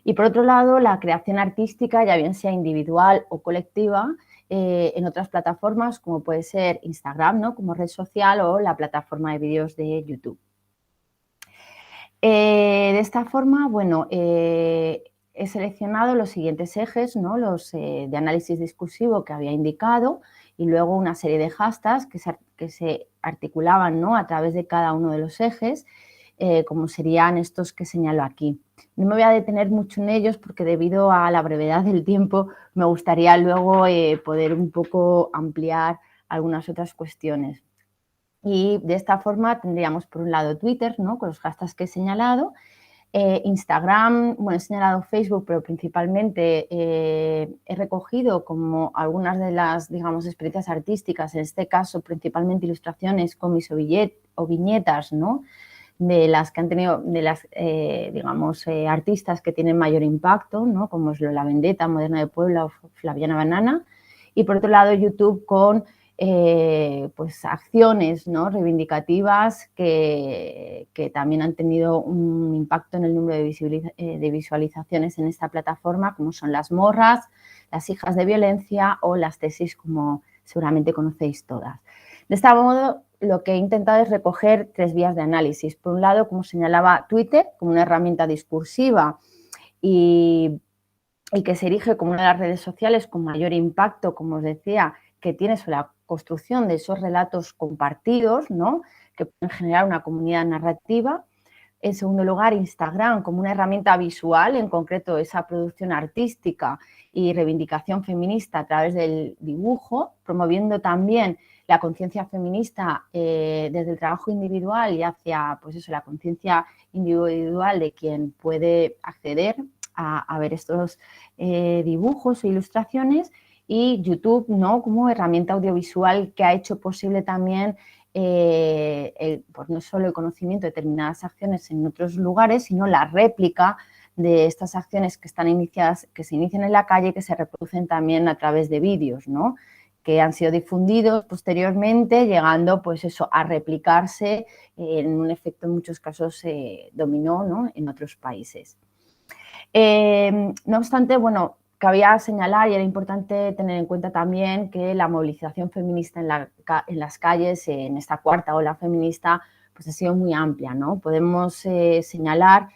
Y por otro lado, la creación artística, ya bien sea individual o colectiva, en otras plataformas como puede ser Instagram, ¿no?, como red social, o la plataforma de vídeos de YouTube. De esta forma, he seleccionado los siguientes ejes, ¿no?, los de análisis discursivo que había indicado, y luego una serie de hashtags que se articulaban, ¿no?, a través de cada uno de los ejes, como serían estos que señalo aquí. No me voy a detener mucho en ellos porque debido a la brevedad del tiempo me gustaría luego poder un poco ampliar algunas otras cuestiones. Y de esta forma tendríamos por un lado Twitter, ¿no?, con los hashtags que he señalado, Instagram, he señalado Facebook, pero principalmente he recogido como algunas de las, digamos, experiencias artísticas, en este caso principalmente ilustraciones, cómics o viñetas, ¿no?, de las que han tenido, de las, artistas que tienen mayor impacto, ¿no?, como es Lola Vendetta, Moderna de Puebla o Flaviana Banana. Y por otro lado, YouTube con acciones, ¿no?, reivindicativas que también han tenido un impacto en el número de visualizaciones en esta plataforma, como son las morras, las hijas de violencia o las tesis, como seguramente conocéis todas. De este modo, lo que he intentado es recoger 3 vías de análisis. Por un lado, como señalaba, Twitter como una herramienta discursiva y que se erige como una de las redes sociales con mayor impacto, como os decía, que tiene sobre la construcción de esos relatos compartidos, ¿no?, que pueden generar una comunidad narrativa. En segundo lugar, Instagram como una herramienta visual, en concreto esa producción artística y reivindicación feminista a través del dibujo, promoviendo también la conciencia feminista desde el trabajo individual y hacia la conciencia individual de quien puede acceder a ver estos dibujos o ilustraciones, y YouTube, ¿no?, como herramienta audiovisual que ha hecho posible también pues no solo el conocimiento de determinadas acciones en otros lugares, sino la réplica de estas acciones que están iniciadas, que se inician en la calle, que se reproducen también a través de vídeos, ¿no?, que han sido difundidos posteriormente, llegando pues eso, a replicarse en un efecto en muchos casos dominó, ¿no?, en otros países. No obstante, bueno, cabía señalar y era importante tener en cuenta también que la movilización feminista en las calles, en esta cuarta ola feminista, pues ha sido muy amplia, ¿no? Podemos señalar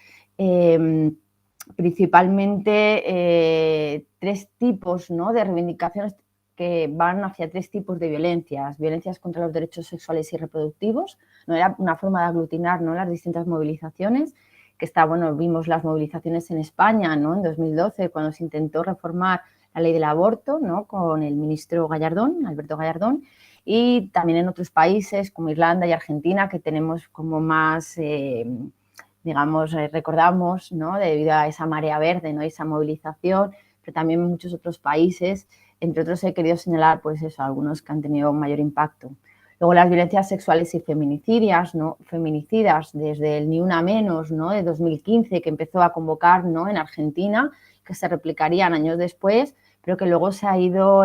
principalmente 3 tipos, ¿no?, de reivindicaciones que van hacia 3 tipos de violencias. Violencias contra los derechos sexuales y reproductivos, ¿no? Era una forma de aglutinar, ¿no?, las distintas movilizaciones, que está, bueno, vimos las movilizaciones en España, ¿no?, en 2012, cuando se intentó reformar la ley del aborto, ¿no?, con el ministro Gallardón, Alberto Gallardón, y también en otros países como Irlanda y Argentina, que tenemos como más, digamos, recordamos, ¿no?, debido a esa marea verde, ¿no?, esa movilización, pero también en muchos otros países. Entre otros he querido señalar, pues eso, algunos que han tenido un mayor impacto. Luego las violencias sexuales y feminicidas, ¿no?, feminicidas, desde el Ni Una Menos, ¿no?, de 2015, que empezó a convocar, ¿no?, en Argentina, que se replicarían años después, pero que luego se ha ido,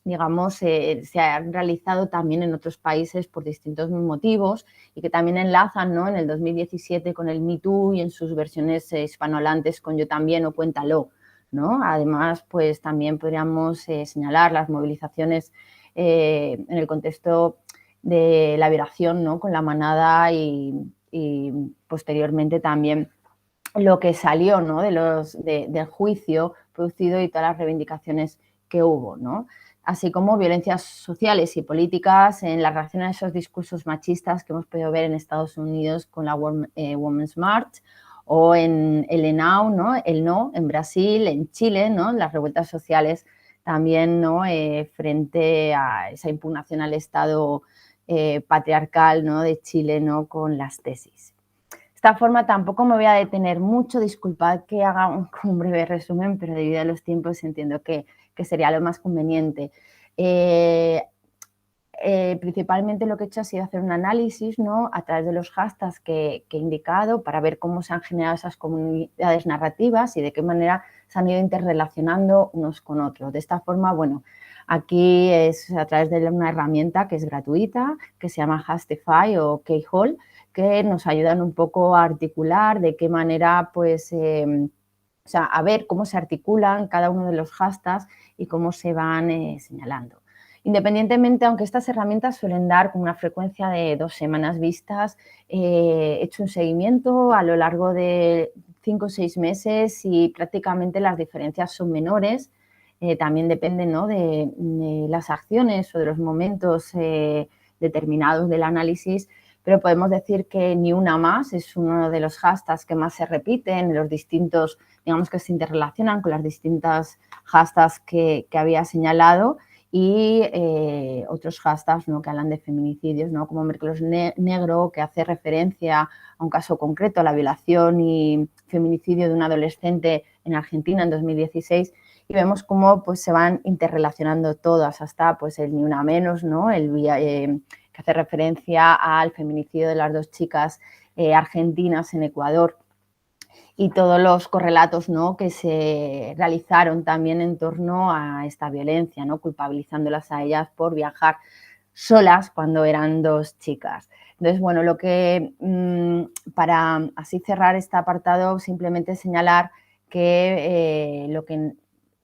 digamos, se han realizado también en otros países por distintos motivos, y que también enlazan, ¿no?, en el 2017 con el Me Too y en sus versiones hispanohablantes con Yo También o Cuéntalo, ¿no? Además, pues también podríamos señalar las movilizaciones en el contexto de la violación, ¿no?, con La Manada, y posteriormente también lo que salió, ¿no?, del juicio producido y todas las reivindicaciones que hubo, ¿no? Así como violencias sociales y políticas en la reacción a esos discursos machistas que hemos podido ver en Estados Unidos con la Women's March, o en el ENAU, ¿no?, el No, en Brasil, en Chile, ¿no?, las revueltas sociales también, ¿no?, frente a esa impugnación al Estado patriarcal, ¿no?, de Chile, ¿no?, con las tesis. De esta forma tampoco me voy a detener mucho, disculpad que haga un breve resumen, pero debido a los tiempos entiendo que sería lo más conveniente. Principalmente lo que he hecho ha sido hacer un análisis, ¿no?, a través de los hashtags que he indicado, para ver cómo se han generado esas comunidades narrativas y de qué manera se han ido interrelacionando unos con otros. De esta forma, bueno, aquí es a través de una herramienta que es gratuita, que se llama Hastify o Keyhole, que nos ayudan un poco a articular de qué manera, pues, o sea, a ver cómo se articulan cada uno de los hashtags y cómo se van señalando. Independientemente, aunque estas herramientas suelen dar con una frecuencia de 2 semanas vistas, he hecho un seguimiento a lo largo de 5 o 6 meses y prácticamente las diferencias son menores. También depende, ¿no?, de las acciones o de los momentos determinados del análisis, pero podemos decir que Ni Una Más es uno de los hashtags que más se repiten en los distintos, digamos, que se interrelacionan con las distintas hashtags que había señalado, y otros hashtags, ¿no?, que hablan de feminicidios, ¿no?, como Miércoles Negro, que hace referencia a un caso concreto, la violación y feminicidio de un adolescente en Argentina en 2016, y vemos cómo, pues, se van interrelacionando todas, hasta, pues, el Ni Una Menos, ¿no?, que hace referencia al feminicidio de las 2 chicas argentinas en Ecuador, y todos los correlatos, ¿no?, que se realizaron también en torno a esta violencia, ¿no?, culpabilizándolas a ellas por viajar solas cuando eran 2 chicas. Entonces, bueno, lo que para así cerrar este apartado, simplemente señalar que lo que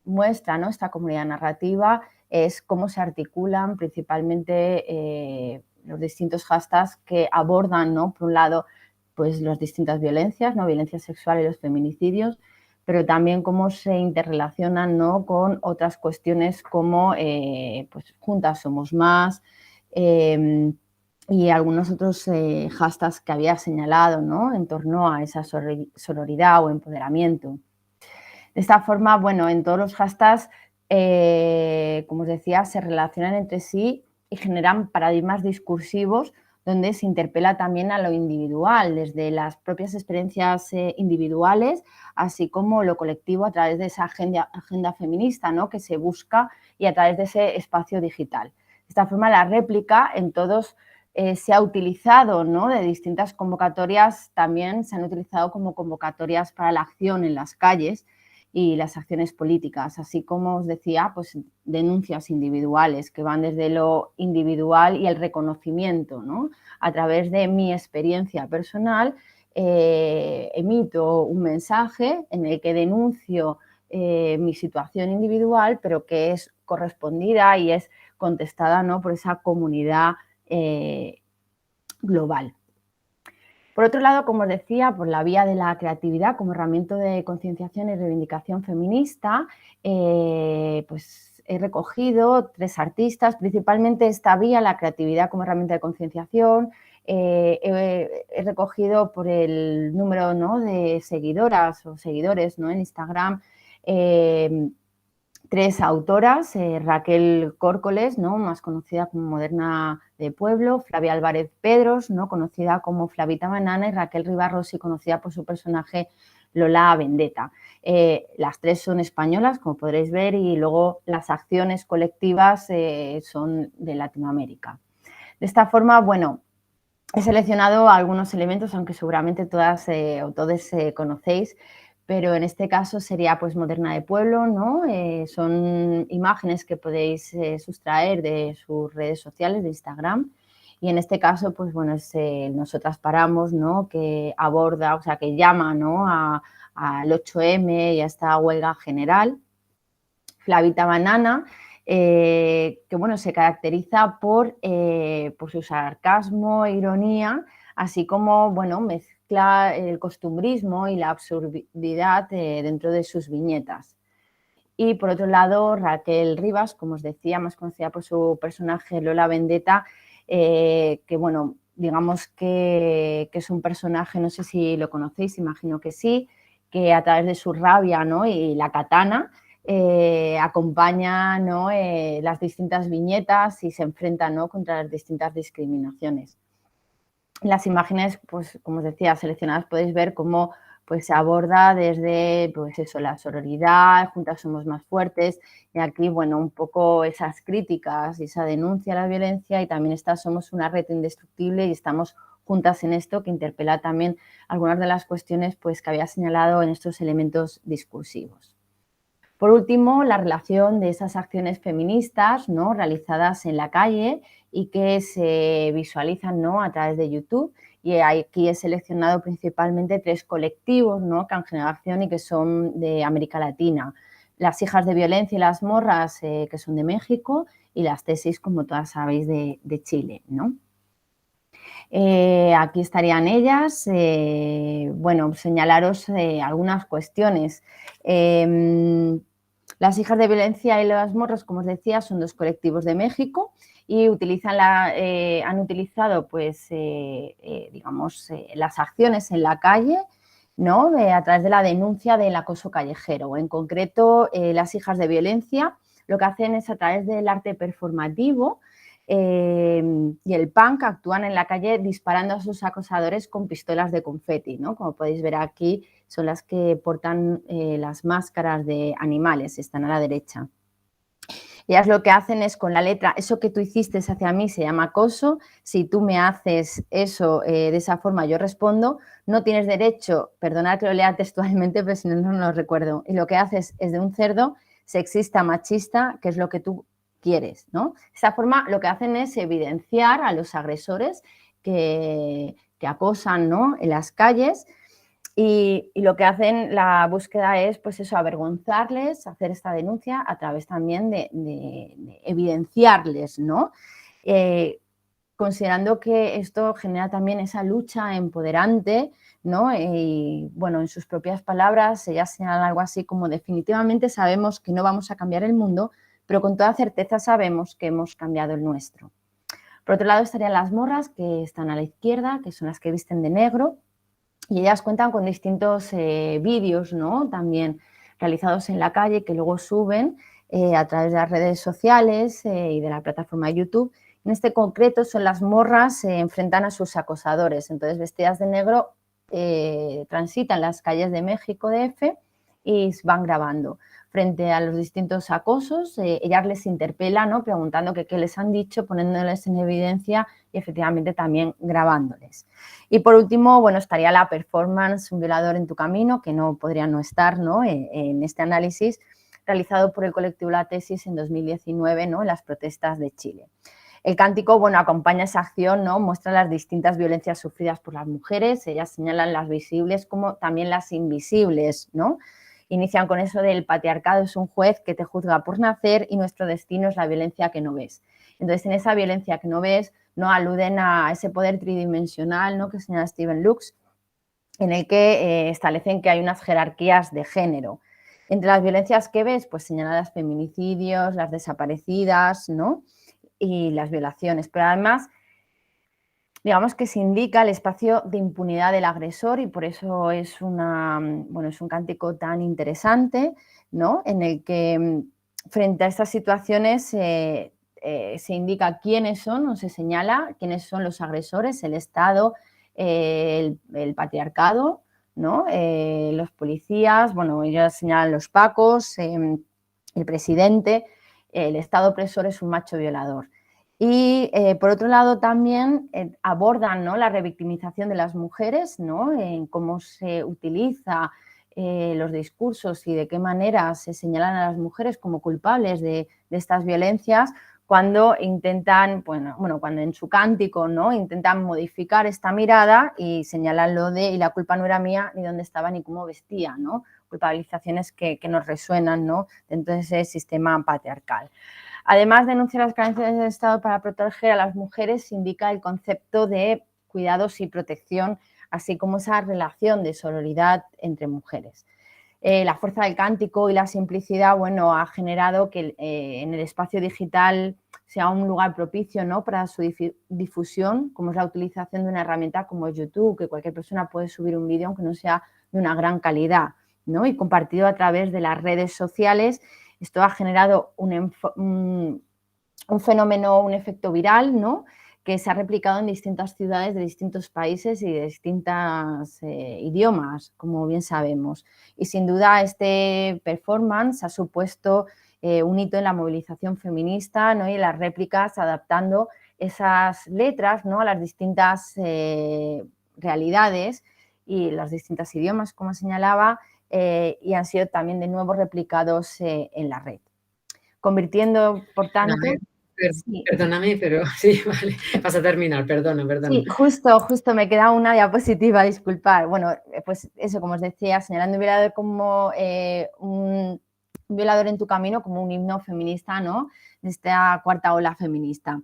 muestra, ¿no?, esta comunidad narrativa es cómo se articulan principalmente los distintos hashtags que abordan, ¿no?, por un lado, pues las distintas violencias, ¿no?, violencia sexual y los feminicidios, pero también cómo se interrelacionan, ¿no?, con otras cuestiones como pues Juntas Somos Más, y algunos otros hashtags que había señalado, ¿no?, en torno a esa sororidad o empoderamiento. De esta forma, bueno, en todos los hashtags, como os decía, se relacionan entre sí y generan paradigmas discursivos donde se interpela también a lo individual, desde las propias experiencias individuales, así como lo colectivo a través de esa agenda feminista, ¿no?, que se busca, y a través de ese espacio digital. De esta forma, la réplica en todos se ha utilizado, ¿no?, de distintas convocatorias, también se han utilizado como convocatorias para la acción en las calles y las acciones políticas, así como os decía, pues denuncias individuales que van desde lo individual y el reconocimiento, ¿no? A través de mi experiencia personal, emito un mensaje en el que denuncio mi situación individual, pero que es correspondida y es contestada, ¿no?, por esa comunidad global. Por otro lado, como os decía, por la vía de la creatividad como herramienta de concienciación y reivindicación feminista, pues he recogido 3 artistas, principalmente esta vía, la creatividad como herramienta de concienciación. He recogido por el número, ¿no?, de seguidoras o seguidores, ¿no?, en Instagram, 3 autoras, Raquel Córcoles, ¿no?, más conocida como Moderna de Pueblo, Flavia Álvarez Pedros, ¿no?, conocida como Flavita Banana, y Raquel Ribarrosi, conocida por su personaje Lola Vendetta. Las 3 son españolas, como podréis ver, y luego las acciones colectivas son de Latinoamérica. De esta forma, bueno, he seleccionado algunos elementos, aunque seguramente todas o todos conocéis, pero en este caso sería pues Moderna de Pueblo, ¿no? Son imágenes que podéis sustraer de sus redes sociales, de Instagram, y en este caso, pues bueno, es Nosotras Paramos, ¿no?, que aborda, o sea, que llama, ¿no?, al 8M y a esta huelga general. Flavita Banana, que bueno, se caracteriza por su sarcasmo e ironía, así como, bueno, mezcla el costumbrismo y la absurdidad dentro de sus viñetas. Y por otro lado, Raquel Rivas, como os decía, más conocida por su personaje Lola Vendetta, que bueno, digamos que es un personaje, no sé si lo conocéis, imagino que sí, que a través de su rabia, ¿no?, y la katana, acompaña, ¿no?, las distintas viñetas y se enfrenta, ¿no?, contra las distintas discriminaciones. En las imágenes, pues como os decía, seleccionadas, podéis ver cómo pues, se aborda desde pues eso, la sororidad, juntas somos más fuertes, y aquí, bueno, un poco esas críticas y esa denuncia a la violencia, y también somos una red indestructible y estamos juntas en esto, que interpela también algunas de las cuestiones pues, que había señalado en estos elementos discursivos. Por último, la relación de esas acciones feministas, ¿no?, realizadas en la calle y que se visualizan, ¿no?, a través de YouTube. Y aquí he seleccionado principalmente 3 colectivos, ¿no?, que han generado acción y que son de América Latina. Las Hijas de Violencia y las Morras, que son de México, y las Tesis, como todas sabéis, de Chile, ¿no? Aquí estarían ellas. Bueno, señalaros algunas cuestiones. Las Hijas de Violencia y las Morras, como os decía, son 2 colectivos de México y han utilizado pues, digamos, las acciones en la calle, ¿no?, a través de la denuncia del acoso callejero. En concreto, las Hijas de Violencia lo que hacen es, a través del arte performativo y el punk, actúan en la calle disparando a sus acosadores con pistolas de confeti, ¿no? Como podéis ver aquí, son las que portan las máscaras de animales, están a la derecha. Ellas lo que hacen es, con la letra, eso que tú hiciste hacia mí se llama acoso, si tú me haces eso de esa forma yo respondo, no tienes derecho, perdonad que lo lea textualmente, pero si no, no lo recuerdo, y lo que haces es de un cerdo sexista, machista, que es lo que tú quieres, ¿no? De esa forma lo que hacen es evidenciar a los agresores que acosan, ¿no?, en las calles. Y lo que hacen, la búsqueda es, pues eso, avergonzarles, hacer esta denuncia a través también de evidenciarles, ¿no? Considerando que esto genera también esa lucha empoderante, ¿no? Y, bueno, en sus propias palabras, ellas señalan algo así como: definitivamente sabemos que no vamos a cambiar el mundo, pero con toda certeza sabemos que hemos cambiado el nuestro. Por otro lado estarían las morras, que están a la izquierda, que son las que visten de negro, y ellas cuentan con distintos vídeos, ¿no?, también realizados en la calle, que luego suben a través de las redes sociales y de la plataforma de YouTube, En este concreto son las morras se enfrentan a sus acosadores, entonces vestidas de negro transitan las calles de México DF y van grabando. Frente a los distintos acosos, ellas les interpelan, ¿no? Preguntando qué les han dicho, poniéndoles en evidencia y efectivamente también grabándoles. Y por último, bueno, estaría la performance Un violador en tu camino, que no podría no estar, ¿no? En este análisis realizado por el colectivo La Tesis en 2019, ¿no? En las protestas de Chile. El cántico, bueno, acompaña esa acción, ¿no? Muestra las distintas violencias sufridas por las mujeres, ellas señalan las visibles como también las invisibles, ¿no? Inician con eso del patriarcado es un juez que te juzga por nacer y nuestro destino es la violencia que no ves. Entonces, en esa violencia que no ves, ¿no? Aluden a ese poder tridimensional, ¿no? Que señala Steven Lux, en el que establecen que hay unas jerarquías de género. Entre las violencias que ves, pues señalan los feminicidios, las desaparecidas, ¿no? Y las violaciones, pero además digamos que se indica el espacio de impunidad del agresor y por eso es, es un cántico tan interesante, ¿no? En el que frente a estas situaciones se indica quiénes son, o se señala quiénes son los agresores, el Estado, el patriarcado, ¿no? Los policías, bueno, ellos señalan los pacos, el presidente, el Estado opresor es un macho violador. Y por otro lado también abordan, ¿no? La revictimización de las mujeres, ¿no? En cómo se utiliza los discursos y de qué manera se señalan a las mujeres como culpables de estas violencias cuando intentan, cuando en su cántico, ¿no? Intentan modificar esta mirada y señalan lo de y la culpa no era mía ni dónde estaba ni cómo vestía, ¿no? Culpabilizaciones que nos resuenan, ¿no? Dentro de ese sistema patriarcal. Además, denuncia las carencias del Estado para proteger a las mujeres, indica el concepto de cuidados y protección, así como esa relación de sororidad entre mujeres. La fuerza del cántico y la simplicidad, bueno, ha generado que en el espacio digital sea un lugar propicio, ¿no? Para su difusión, como es la utilización de una herramienta como YouTube, que cualquier persona puede subir un vídeo aunque no sea de una gran calidad, ¿no? Y compartido a través de las redes sociales. Esto ha generado un fenómeno, un efecto viral, ¿no? Que se ha replicado en distintas ciudades de distintos países y de distintos idiomas, como bien sabemos. Y sin duda este performance ha supuesto un hito en la movilización feminista, ¿no? Y las réplicas adaptando esas letras, ¿no? A las distintas realidades y los distintos idiomas, como señalaba, y han sido también de nuevo replicados en la red. Convirtiendo, por tanto... Perdóname, pero sí, vale, vas a terminar, perdona. Sí, justo me queda una diapositiva, disculpar. Bueno, pues eso, como os decía, señalando un violador como un violador en tu camino, como un himno feminista, ¿no? De esta cuarta ola feminista.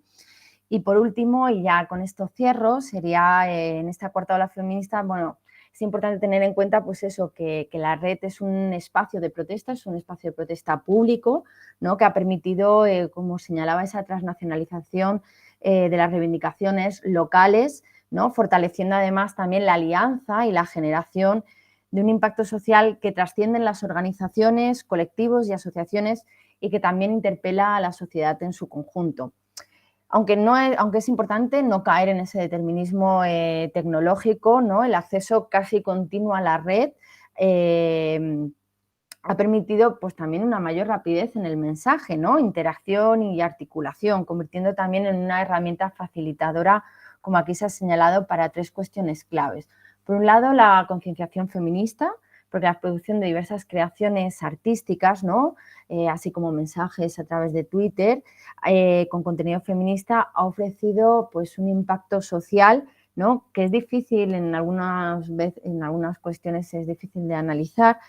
Y por último, y ya con esto cierro, sería en esta cuarta ola feminista, bueno, es importante tener en cuenta pues eso, que la red es un espacio de protesta, es un espacio de protesta público, ¿no? Que ha permitido, como señalaba, esa transnacionalización de las reivindicaciones locales, ¿no? Fortaleciendo además también la alianza y la generación de un impacto social que trasciende las organizaciones, colectivos y asociaciones y que también interpela a la sociedad en su conjunto. Aunque es importante no caer en ese determinismo tecnológico, ¿no? El acceso casi continuo a la red ha permitido pues, también una mayor rapidez en el mensaje, ¿no? Interacción y articulación, convirtiendo también en una herramienta facilitadora, como aquí se ha señalado, para tres cuestiones claves. Por un lado, la concienciación feminista, porque la producción de diversas creaciones artísticas, ¿no? Así como mensajes a través de Twitter, con contenido feminista, ha ofrecido pues, un impacto social, ¿no? Que es difícil, en algunas cuestiones es difícil de analizar,